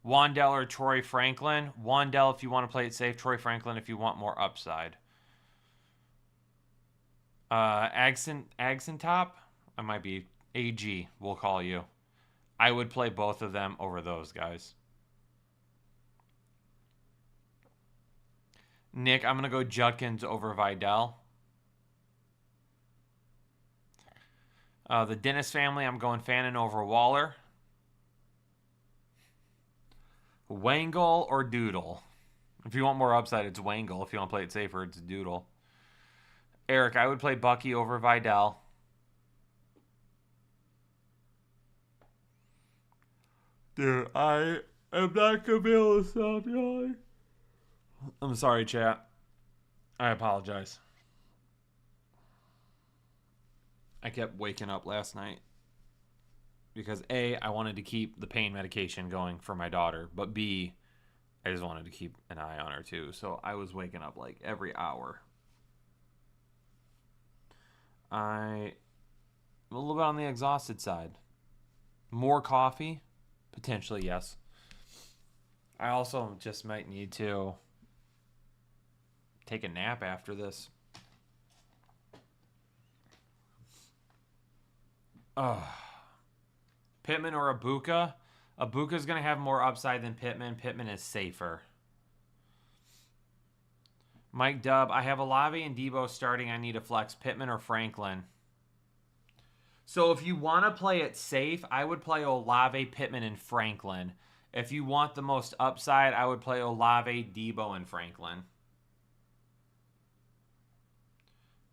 Wan'Dale or Troy Franklin. Wan'Dale if you want to play it safe. Troy Franklin if you want more upside. Agson Top? I might be AG, we'll call you. I would play both of them over those guys. Nick, I'm going to go Judkins over Vidal. The Dennis family, I'm going Fannin over Waller. Wangle or Doodle? If you want more upside, it's Wangle. If you want to play it safer, it's Doodle. Eric, I would play Bucky over Vidal. Dude, I am not going to be able to stop yawning. I'm sorry, chat. I apologize. I kept waking up last night because A, I wanted to keep the pain medication going for my daughter, but B, I just wanted to keep an eye on her too. So I was waking up like every hour. I'm a little bit on the exhausted side. More coffee? Potentially, yes. I also just might need to take a nap after this. Pittman or Ibuka? Ibuka's going to have more upside than Pittman. Pittman is safer. Mike Dubb, I have Olave and Debo starting. I need to flex Pittman or Franklin. So if you want to play it safe, I would play Olave, Pittman, and Franklin. If you want the most upside, I would play Olave, Debo, and Franklin.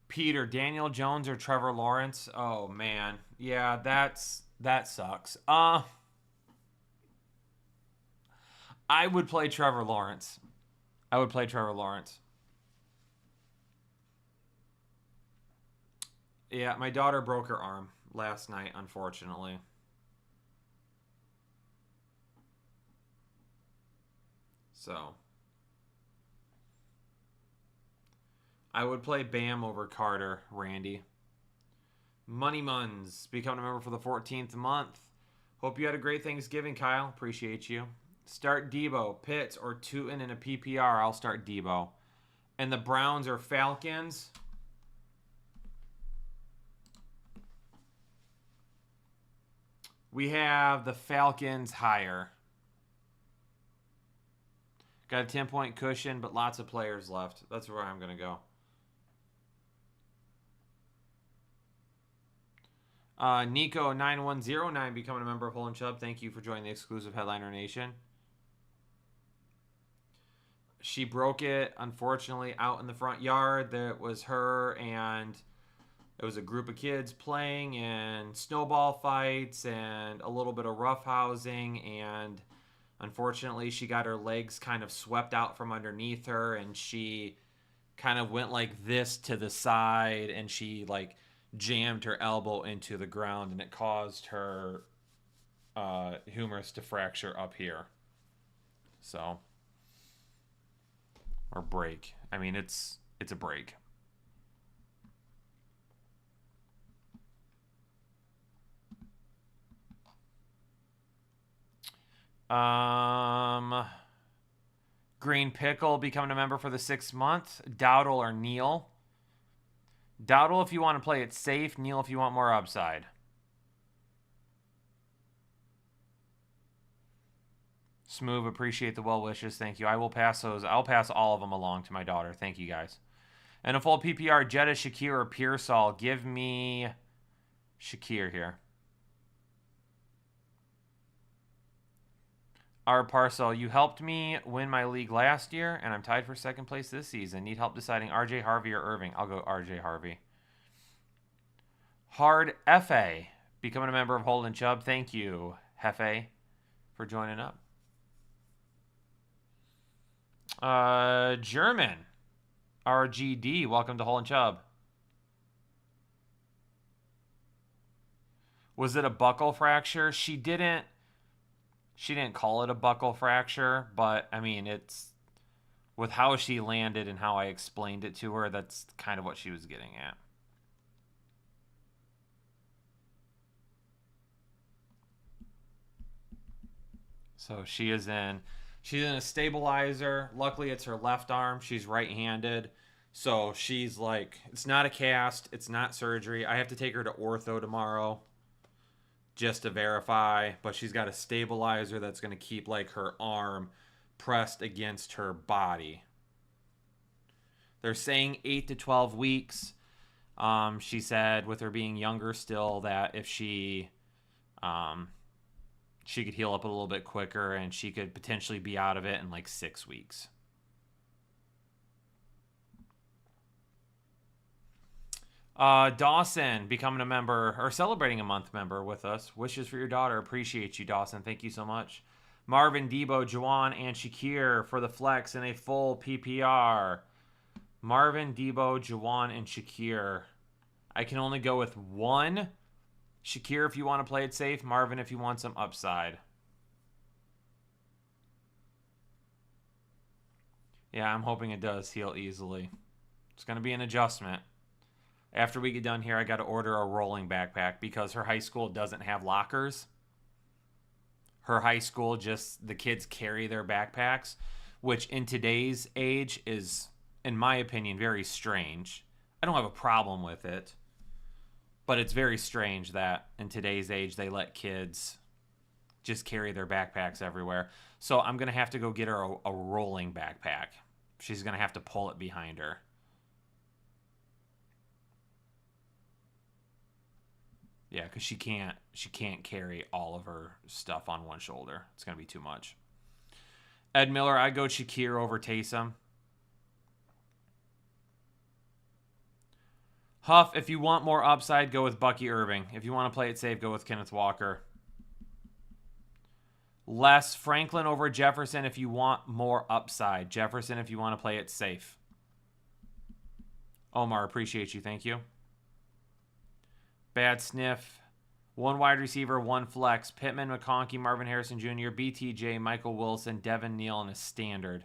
Peter, Daniel Jones or Trevor Lawrence? Oh, man. Yeah, that sucks. I would play Trevor Lawrence. Yeah, my daughter broke her arm last night, unfortunately. So I would play Bam over Carter, Randy. Money Muns, becoming a member for the 14th month. Hope you had a great Thanksgiving, Kyle. Appreciate you. Start Debo, Pitts, or Tootin in a PPR. I'll start Debo. And the Browns or Falcons. We have the Falcons higher. Got a 10-point cushion, but lots of players left. That's where I'm going to go. Nico9109 becoming a member of Hole and Chubb. Thank you for joining the exclusive Headliner Nation. She broke it, unfortunately, out in the front yard. That was her, and it was a group of kids playing and snowball fights and a little bit of roughhousing, and unfortunately she got her legs kind of swept out from underneath her, and she kind of went like this to the side, and she like jammed her elbow into the ground, and it caused her humerus to fracture up here. So, or break. I mean, it's a break. Green Pickle becoming a member for the 6th month. Dowdle or Neal? Dowdle if you want to play it safe. Neal if you want more upside. Smooth, appreciate the well wishes. Thank you. I will pass those. I'll pass all of them along to my daughter. Thank you guys. And a full PPR, Jetta, Shakir, or Pearsall. Give me Shakir here. Our Parcel, you helped me win my league last year, and I'm tied for 2nd place this season. Need help deciding RJ Harvey or Irving. I'll go RJ Harvey. Hard FA, becoming a member of Holden Chubb. Thank you, Hefe, for joining up. German, RGD, welcome to Holden Chubb. Was it a buckle fracture? She didn't call it a buckle fracture, but I mean, it's with how she landed and how I explained it to her, that's kind of what she was getting at. So she's in a stabilizer. Luckily, it's her left arm. She's right-handed. So she's like, it's not a cast. It's not surgery. I have to take her to ortho tomorrow just to verify, but she's got a stabilizer that's going to keep like her arm pressed against her body. They're saying 8 to 12 weeks. She said with her being younger still that if she could heal up a little bit quicker and she could potentially be out of it in like 6 weeks. Dawson becoming a member or celebrating a month member with us. Wishes for your daughter. Appreciate you, Dawson. Thank you so much. Marvin, Debo, Juwan, and Shakir for the flex in a full PPR. Marvin, Debo, Juwan, and Shakir. I can only go with one. Shakir if you want to play it safe. Marvin if you want some upside. Yeah, I'm hoping it does heal easily. It's going to be an adjustment. After we get done here, I got to order a rolling backpack because her high school doesn't have lockers. her high school, just the kids carry their backpacks, which in today's age is, in my opinion, very strange. I don't have a problem with it, but it's very strange that in today's age they let kids just carry their backpacks everywhere. So I'm going to have to go get her a rolling backpack. She's going to have to pull it behind her. Yeah, because she can't carry all of her stuff on one shoulder. It's going to be too much. Ed Miller, I go Shakir over Taysom. Huff, if you want more upside, go with Bucky Irving. If you want to play it safe, go with Kenneth Walker. Les, Franklin over Jefferson if you want more upside. Jefferson if you want to play it safe. Omar, appreciate you. Thank you. Bad sniff. 1 wide receiver, 1 flex. Pittman, McConkey, Marvin Harrison Jr., BTJ, Michael Wilson, Devin Neal, and a standard.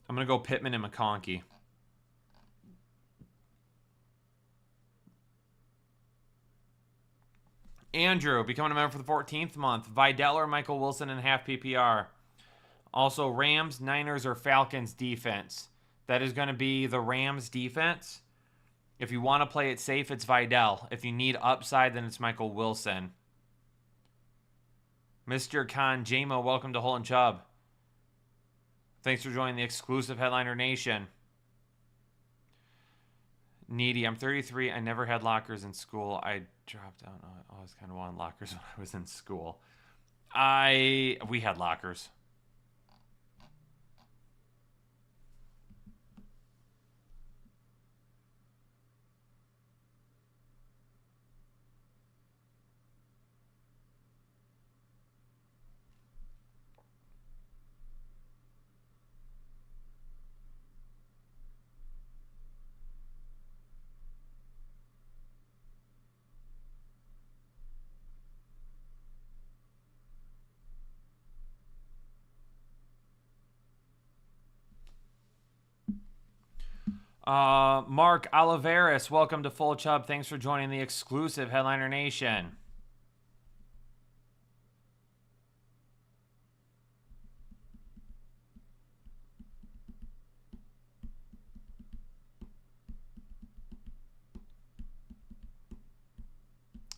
I'm going to go Pittman and McConkey. Andrew, becoming a member for the 14th month. Vidal or Michael Wilson in half PPR. Also, Rams, Niners, or Falcons defense. That is going to be the Rams defense. If you want to play it safe, it's Vidal. If you need upside, then it's Michael Wilson. Mr. Khan, JMO, welcome to Hole and Chubb. Thanks for joining the exclusive Headliner Nation. Needy, I'm 33. I never had lockers in school. I dropped out. I always kind of wanted lockers when I was in school. We had lockers. Mark Oliveris, welcome to Full Chubb. Thanks for joining the exclusive Headliner Nation.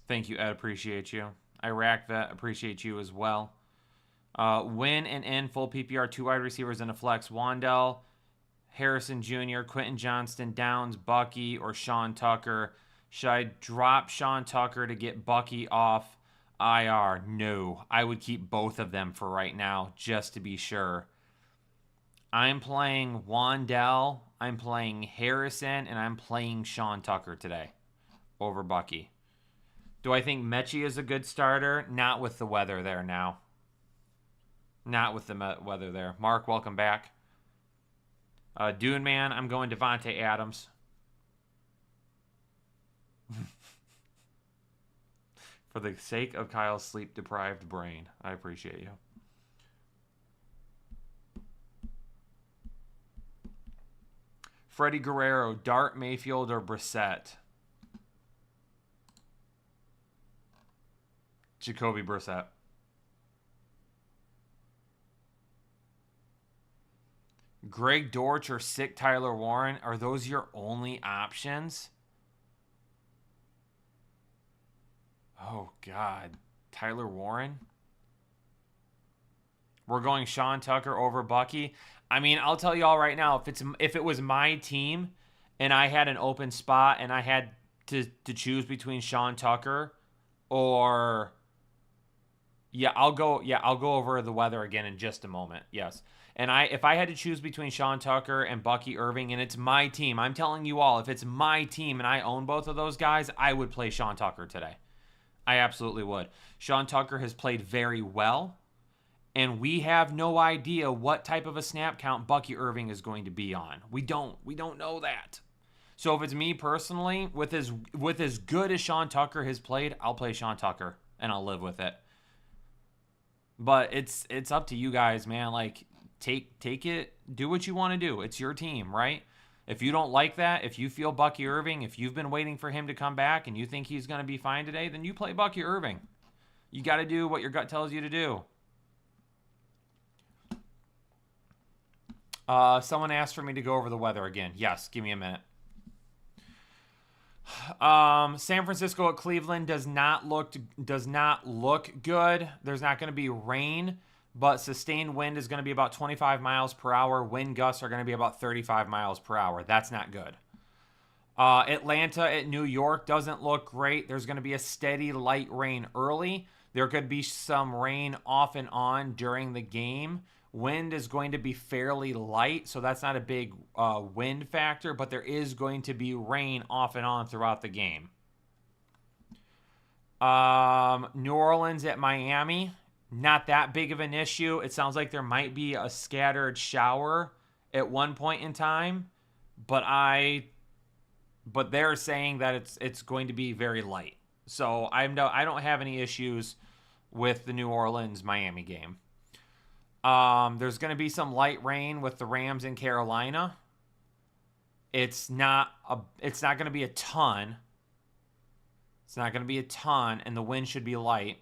Thank you, Ed. Appreciate you. Iraq Vet, appreciate you as well. Win and in full PPR, 2 wide receivers and a flex. Wandell, Harrison Jr., Quentin Johnston, Downs, Bucky, or Sean Tucker. Should I drop Sean Tucker to get Bucky off IR? No. I would keep both of them for right now, just to be sure. I'm playing Wandell, I'm playing Harrison, and I'm playing Sean Tucker today over Bucky. Do I think Mechie is a good starter? Not with the weather there now. Not with the weather there. Mark, welcome back. Dune Man, I'm going Devontae Adams. For the sake of Kyle's sleep-deprived brain. I appreciate you. Freddie Guerrero, Dart, Mayfield, or Brissett? Jacoby Brissett. Greg Dortch or sick Tyler Warren, are those your only options? Oh, God. Tyler Warren? We're going Sean Tucker over Bucky. I mean, I'll tell you all right now, if it was my team and I had an open spot and I had to choose between Sean Tucker or... I'll go over the weather again in just a moment. Yes. And if I had to choose between Sean Tucker and Bucky Irving, and it's my team, I'm telling you all, if it's my team and I own both of those guys, I would play Sean Tucker today. I absolutely would. Sean Tucker has played very well, and we have no idea what type of a snap count Bucky Irving is going to be on. We don't know that. So if it's me personally, with as good as Sean Tucker has played, I'll play Sean Tucker, and I'll live with it. But it's up to you guys, man. Like, take it, do what you want to do. It's your team, right? If you don't like that, if you feel Bucky Irving, if you've been waiting for him to come back and you think he's going to be fine today, then you play Bucky Irving. You got to do what your gut tells you to do. Someone asked for me to go over the weather again. Yes, give me a minute. San Francisco at Cleveland does not look good. There's not going to be rain, but sustained wind is going to be about 25 miles per hour. Wind gusts are going to be about 35 miles per hour. That's not good. Atlanta at New York doesn't look great. There's going to be a steady light rain early. There could be some rain off and on during the game. Wind is going to be fairly light, so that's not a big wind factor, but there is going to be rain off and on throughout the game. New Orleans at Miami, not that big of an issue. It sounds like there might be a scattered shower at one point in time, but they're saying that it's going to be very light. So I don't have any issues with the New Orleans Miami game. There's going to be some light rain with the Rams in Carolina. It's not going to be a ton. It's not going to be a ton, and the wind should be light.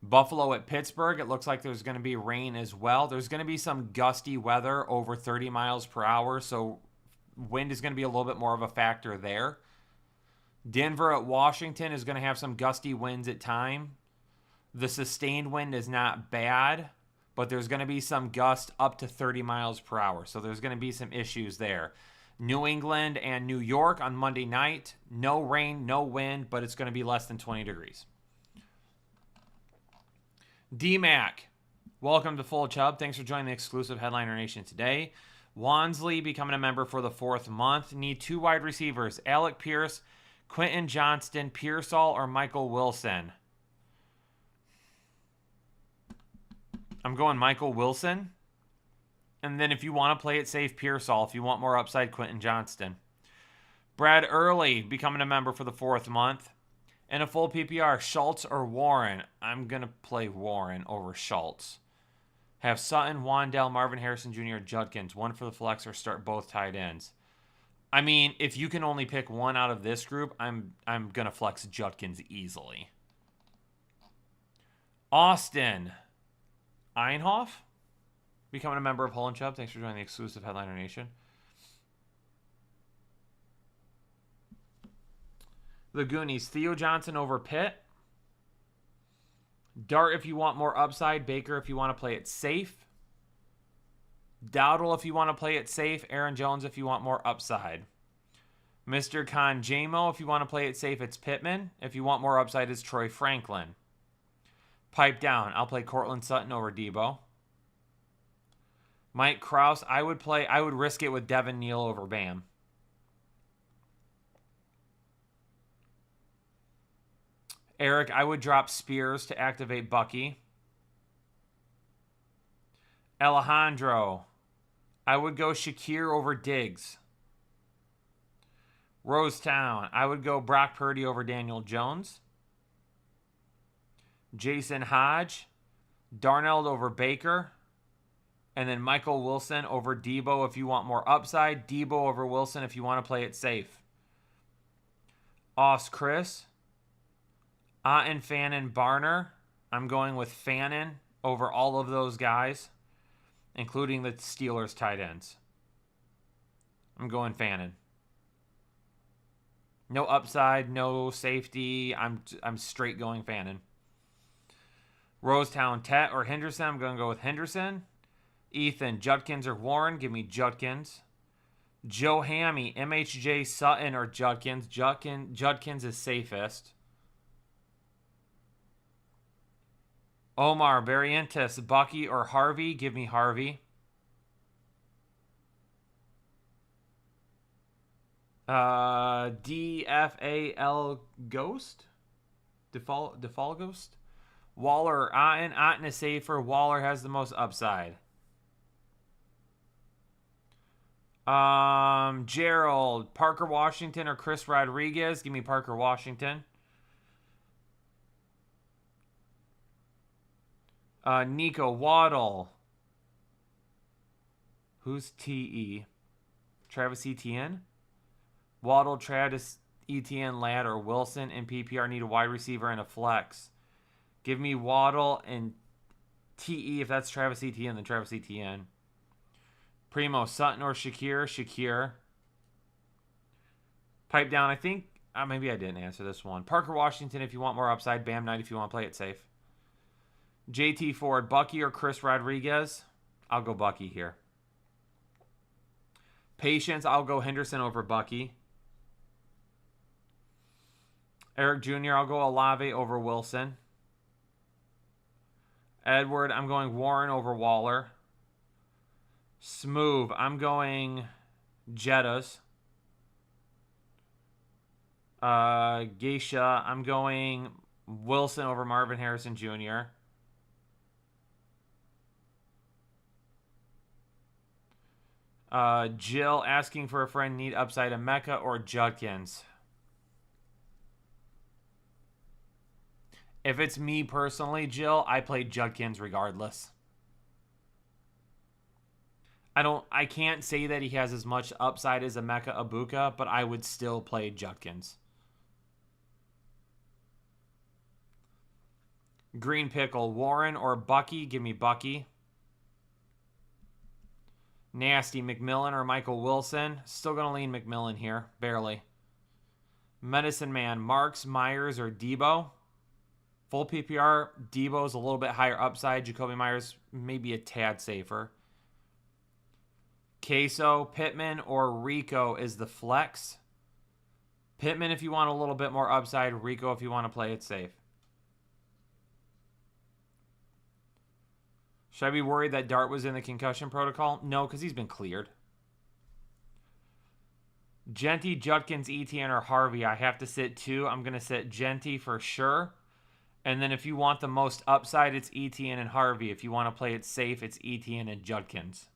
Buffalo at Pittsburgh, it looks like there's going to be rain as well. There's going to be some gusty weather over 30 miles per hour, so wind is going to be a little bit more of a factor there. Denver at Washington is going to have some gusty winds at time. The sustained wind is not bad, but there's going to be some gust up to 30 miles per hour. So there's going to be some issues there. New England and New York on Monday night. No rain, no wind, but it's going to be less than 20 degrees. D-Mac, welcome to Full Chubb. Thanks for joining the exclusive Headliner Nation today. Wansley becoming a member for the 4th month. Need 2 wide receivers, Alec Pierce, Quentin Johnston, Pearsall, or Michael Wilson. I'm going Michael Wilson. And then if you want to play it safe, Pearsall. If you want more upside, Quentin Johnston. Brad Early becoming a member for the 4th month. And a full PPR, Schultz or Warren. I'm going to play Warren over Schultz. Have Sutton, Wandell, Marvin Harrison Jr., Judkins. One for the flex or start both tight ends. I mean, if you can only pick one out of this group, I'm going to flex Judkins easily. Austin Einhoff, becoming a member of Hull and Chubb. Thanks for joining the exclusive Headliner Nation. The Goonies, Theo Johnson over Pitt. Dart if you want more upside. Baker if you want to play it safe. Dowdle if you want to play it safe. Aaron Jones if you want more upside. Mr. Conjamo if you want to play it safe, it's Pittman. If you want more upside, it's Troy Franklin. Pipe down. I'll play Cortland Sutton over Debo. Mike Krause, I would risk it with Devin Neal over Bam. Eric, I would drop Spears to activate Bucky. Alejandro, I would go Shakir over Diggs. Rosetown, I would go Brock Purdy over Daniel Jones. Jason Hodge, Darnold over Baker. And then Michael Wilson over Debo if you want more upside. Debo over Wilson if you want to play it safe. Chris. Otten, Fannin, Barner. I'm going with Fannin over all of those guys, including the Steelers tight ends. I'm going Fannin. No upside, no safety. I'm straight going Fannin. Rosetown, Tet or Henderson. I'm going to go with Henderson. Ethan, Judkins or Warren. Give me Judkins. Joe Hammy, MHJ, Sutton or Judkins. Judkins is safest. Omar, Barrientos, Bucky or Harvey. Give me Harvey. DFAL Ghost? Default Ghost? Waller, Otten. Otten is safer. Waller has the most upside. Gerald, Parker Washington or Chris Rodriguez. Give me Parker Washington. Nico Waddle. Who's TE? Travis Etienne. Waddle, Travis Etienne, Ladd, or Wilson. In PPR, need a wide receiver and a flex. Give me Waddle and TE. If that's Travis Etienne, then Travis Etienne. Primo, Sutton, or Shakir. Shakir. Pipe down. I think maybe I didn't answer this one. Parker Washington if you want more upside. Bam Knight if you want to play it safe. JT Ford, Bucky or Chris Rodriguez? I'll go Bucky here. Patience, I'll go Henderson over Bucky. Eric Jr., I'll go Olave over Wilson. Edward, I'm going Warren over Waller. Smooth, I'm going Jettas. Geisha, I'm going Wilson over Marvin Harrison Jr. Jill asking for a friend, need upside of Mecca or Judkins. If it's me personally, Jill, I play Judkins regardless. I can't say that he has as much upside as a Mecca Abuka, but I would still play Judkins. Green Pickle, Warren or Bucky? Give me Bucky. Nasty, McMillan or Michael Wilson? Still going to lean McMillan here, barely. Medicine Man, Marks, Myers, or Debo? Full PPR, Debo's a little bit higher upside. Jacoby Myers maybe a tad safer. Queso, Pittman, or Rico is the flex. Pittman if you want a little bit more upside. Rico if you want to play it safe. Should I be worried that Dart was in the concussion protocol? No, because he's been cleared. Genty, Judkins, Etienne, or Harvey. I have to sit two. I'm going to sit Genty for sure. And then if you want the most upside, it's Etienne and Harvey. If you want to play it safe, it's Etienne and Judkins.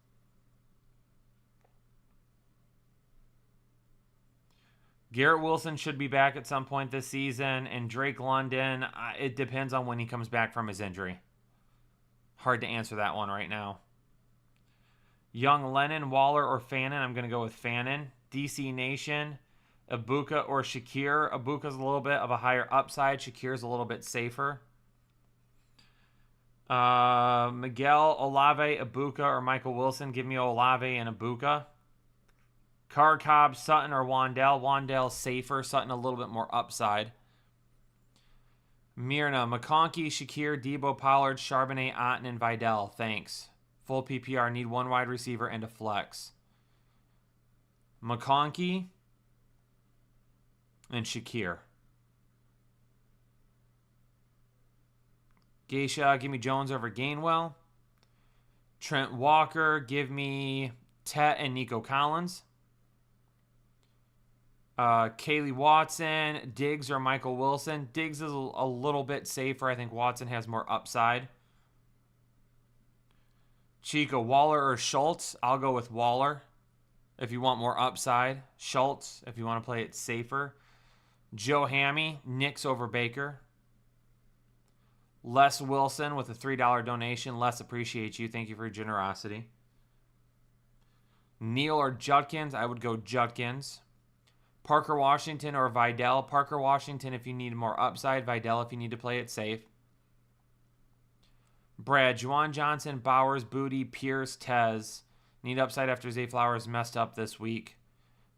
Garrett Wilson should be back at some point this season. And Drake London, it depends on when he comes back from his injury. Hard to answer that one right now. Young Lennon, Waller, or Fannin. I'm going to go with Fannin. DC Nation, Ibuka or Shakir. Ibuka's a little bit of a higher upside. Shakir's a little bit safer. Miguel, Olave, Ibuka, or Michael Wilson. Give me Olave and Ibuka. Car Cobb, Sutton, or Wandell. Wandell's safer. Sutton a little bit more upside. Mirna, McConkey, Shakir, Debo, Pollard, Charbonnet, Otten, and Vidal. Thanks. Full PPR. Need one wide receiver and a flex. McConkey and Shakir. Geisha, give me Jones over Gainwell. Trent Walker, give me Tet and Nico Collins. Kaylee Watson, Diggs or Michael Wilson. Diggs is a little bit safer. I think Watson has more upside. Chico, Waller or Schultz? I'll go with Waller if you want more upside. Schultz if you want to play it safer. Joe Hammy, Knicks over Baker. Les Wilson with a $3 donation. Les, appreciate you. Thank you for your generosity. Neal or Judkins? I would go Judkins. Parker Washington or Vidal? Parker Washington if you need more upside. Vidal if you need to play it safe. Brad, Juwan Johnson, Bowers, Booty, Pierce, Tez. Need upside after Zay Flowers messed up this week.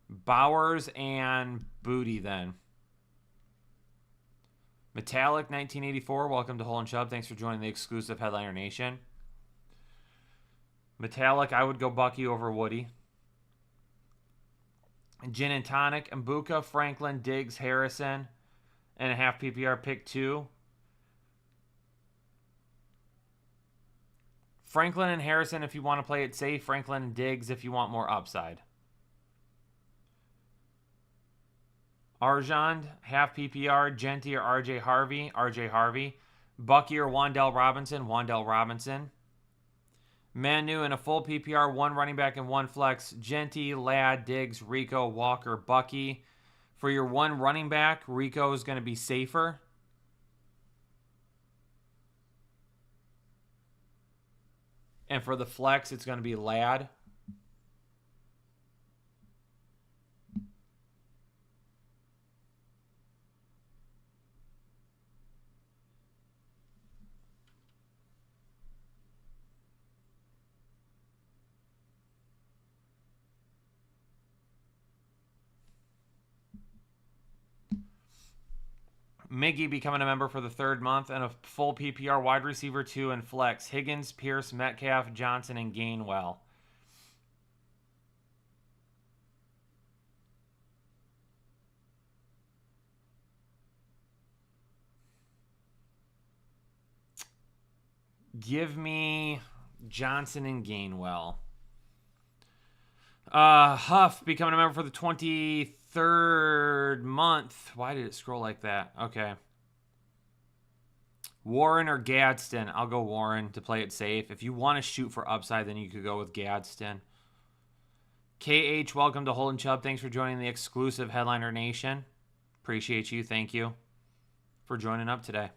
Bowers and Booty then. Metallic 1984, welcome to Hole and Chubb. Thanks for joining the exclusive Headliner Nation. Metallic, I would go Bucky over Woody. Gin and Tonic, Mbuka, Franklin, Diggs, Harrison, and a half PPR pick 2. Franklin and Harrison if you want to play it safe. Franklin and Diggs if you want more upside. Arjand, half PPR, Genty or RJ Harvey. RJ Harvey. Bucky or Wandell Robinson. Wandell Robinson. Manu in a full PPR, one running back and one flex. Genty, Ladd, Diggs, Rico, Walker, Bucky. For your one running back, Rico is going to be safer. And for the flex, it's going to be Ladd. Miggy becoming a member for the 3rd month, and a full PPR wide receiver 2 and flex. Higgins, Pierce, Metcalf, Johnson, and Gainwell. Give me Johnson and Gainwell. Huff becoming a member for the 23rd month. Why did it scroll like that? Okay. Warren or Gadsden? I'll go Warren to play it safe. If you want to shoot for upside, then you could go with Gadsden. KH, welcome to Holden Chubb. Thanks for joining the exclusive Headliner Nation. Appreciate you. Thank you for joining up today.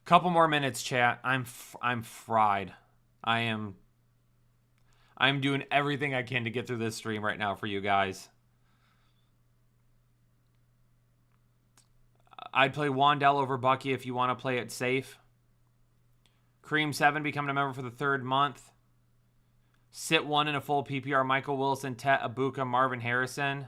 Couple more minutes, chat. I'm fried. I'm doing everything I can to get through this stream right now for you guys. I'd play Wandell over Bucky if you want to play it safe. Cream 7 becoming a member for the 3rd month. Sit 1 in a full PPR. Michael Wilson, Tet, Abuka, Marvin Harrison.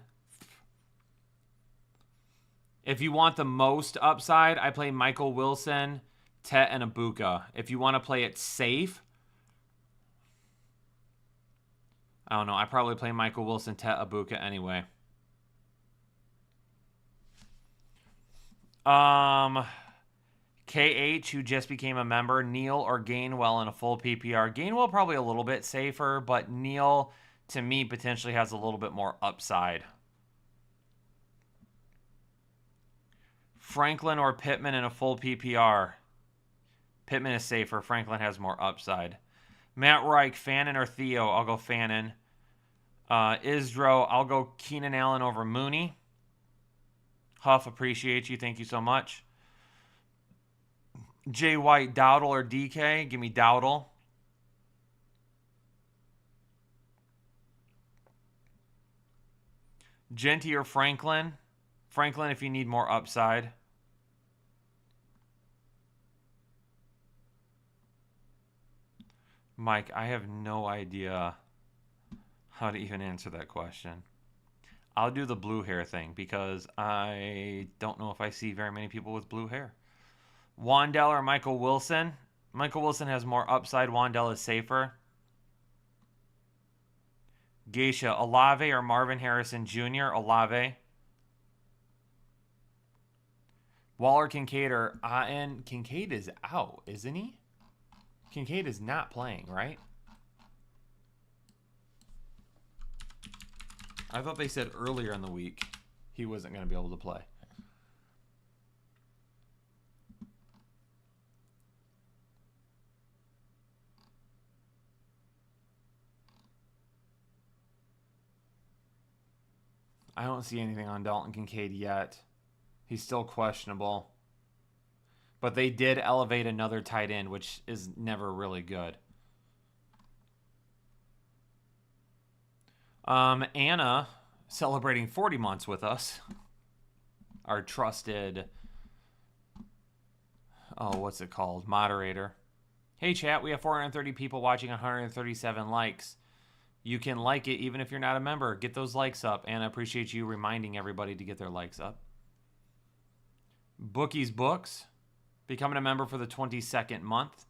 If you want the most upside, I play Michael Wilson, Tet, and Abuka. If you want to play it safe, I don't know. I probably play Michael Wilson, Tet, Abuka anyway. KH, who just became a member, Neal or Gainwell in a full PPR. Gainwell probably a little bit safer, but Neal, to me, potentially has a little bit more upside. Franklin or Pittman in a full PPR. Pittman is safer. Franklin has more upside. Matt Reich, Fannin or Theo? I'll go Fannin. Isdro, I'll go Keenan Allen over Mooney. Huff, appreciate you. Thank you so much. Jay White, Dowdle or DK? Give me Dowdle. Genty or Franklin? Franklin if you need more upside. Mike, I have no idea how to even answer that question. I'll do the blue hair thing because I don't know if I see very many people with blue hair. Wandell or Michael Wilson? Michael Wilson has more upside. Wandell is safer. Geisha, Olave or Marvin Harrison Jr.? Olave. Waller, Kincaid, or and Kincaid is out, isn't he? Kincaid is not playing, right? I thought they said earlier in the week he wasn't going to be able to play. I don't see anything on Dalton Kincaid yet. He's still questionable. But they did elevate another tight end, which is never really good. Anna, celebrating 40 months with us. Our trusted, what's it called? Moderator. Hey, chat, we have 430 people watching, 137 likes. You can like it even if you're not a member. Get those likes up. And I appreciate you reminding everybody to get their likes up. Bookie's Books. Becoming a member for the 22nd month.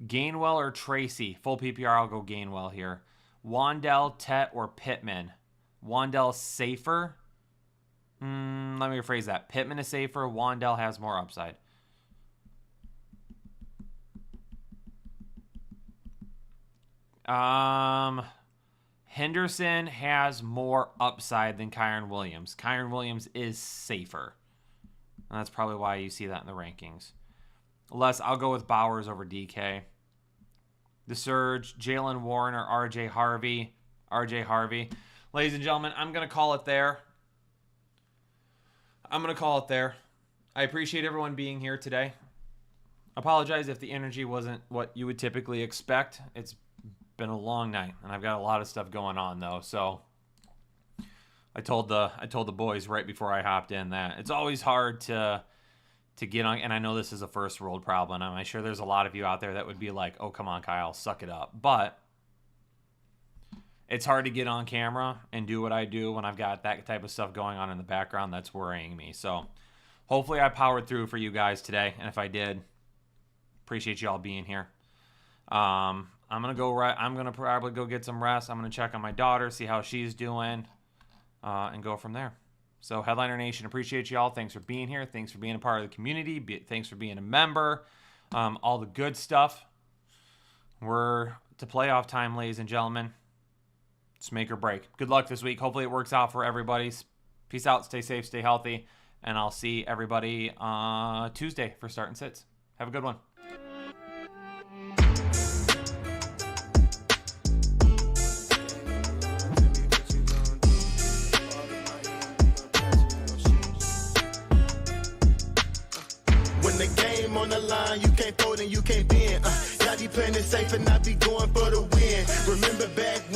Gainwell or Tracy? Full PPR, I'll go Gainwell here. Wandell, Tet, or Pittman? Wandell safer? Let me rephrase that. Pittman is safer. Wandell has more upside. Henderson has more upside than Kyron Williams. Kyron Williams is safer. And that's probably why you see that in the rankings. Les, I'll go with Bowers over DK. The Surge, Jalen Warren or RJ Harvey. RJ Harvey. Ladies and gentlemen, I'm going to call it there. I appreciate everyone being here today. Apologize if the energy wasn't what you would typically expect. It's been a long night, and I've got a lot of stuff going on, though. So I told the boys right before I hopped in that it's always hard to get on, and I know this is a first world problem. I'm sure there's a lot of you out there that would be like, oh, come on, Kyle, suck it up. But it's hard to get on camera and do what I do when I've got that type of stuff going on in the background. That's worrying me. So hopefully I powered through for you guys today. And if I did, appreciate you all being here. I'm going to probably go get some rest. I'm going to check on my daughter, see how she's doing, and go from there. So Headliner Nation, appreciate you all. Thanks for being here. Thanks for being a part of the community. Thanks for being a member. All the good stuff. We're to playoff time, ladies and gentlemen. It's make or break. Good luck this week. Hopefully it works out for everybody. Peace out. Stay safe. Stay healthy. And I'll see everybody Tuesday for Start and Sits. Have a good one. When the game on the line, you can't fold and you can't bend. Y'all be playing it safe and I be going for the win. Remember back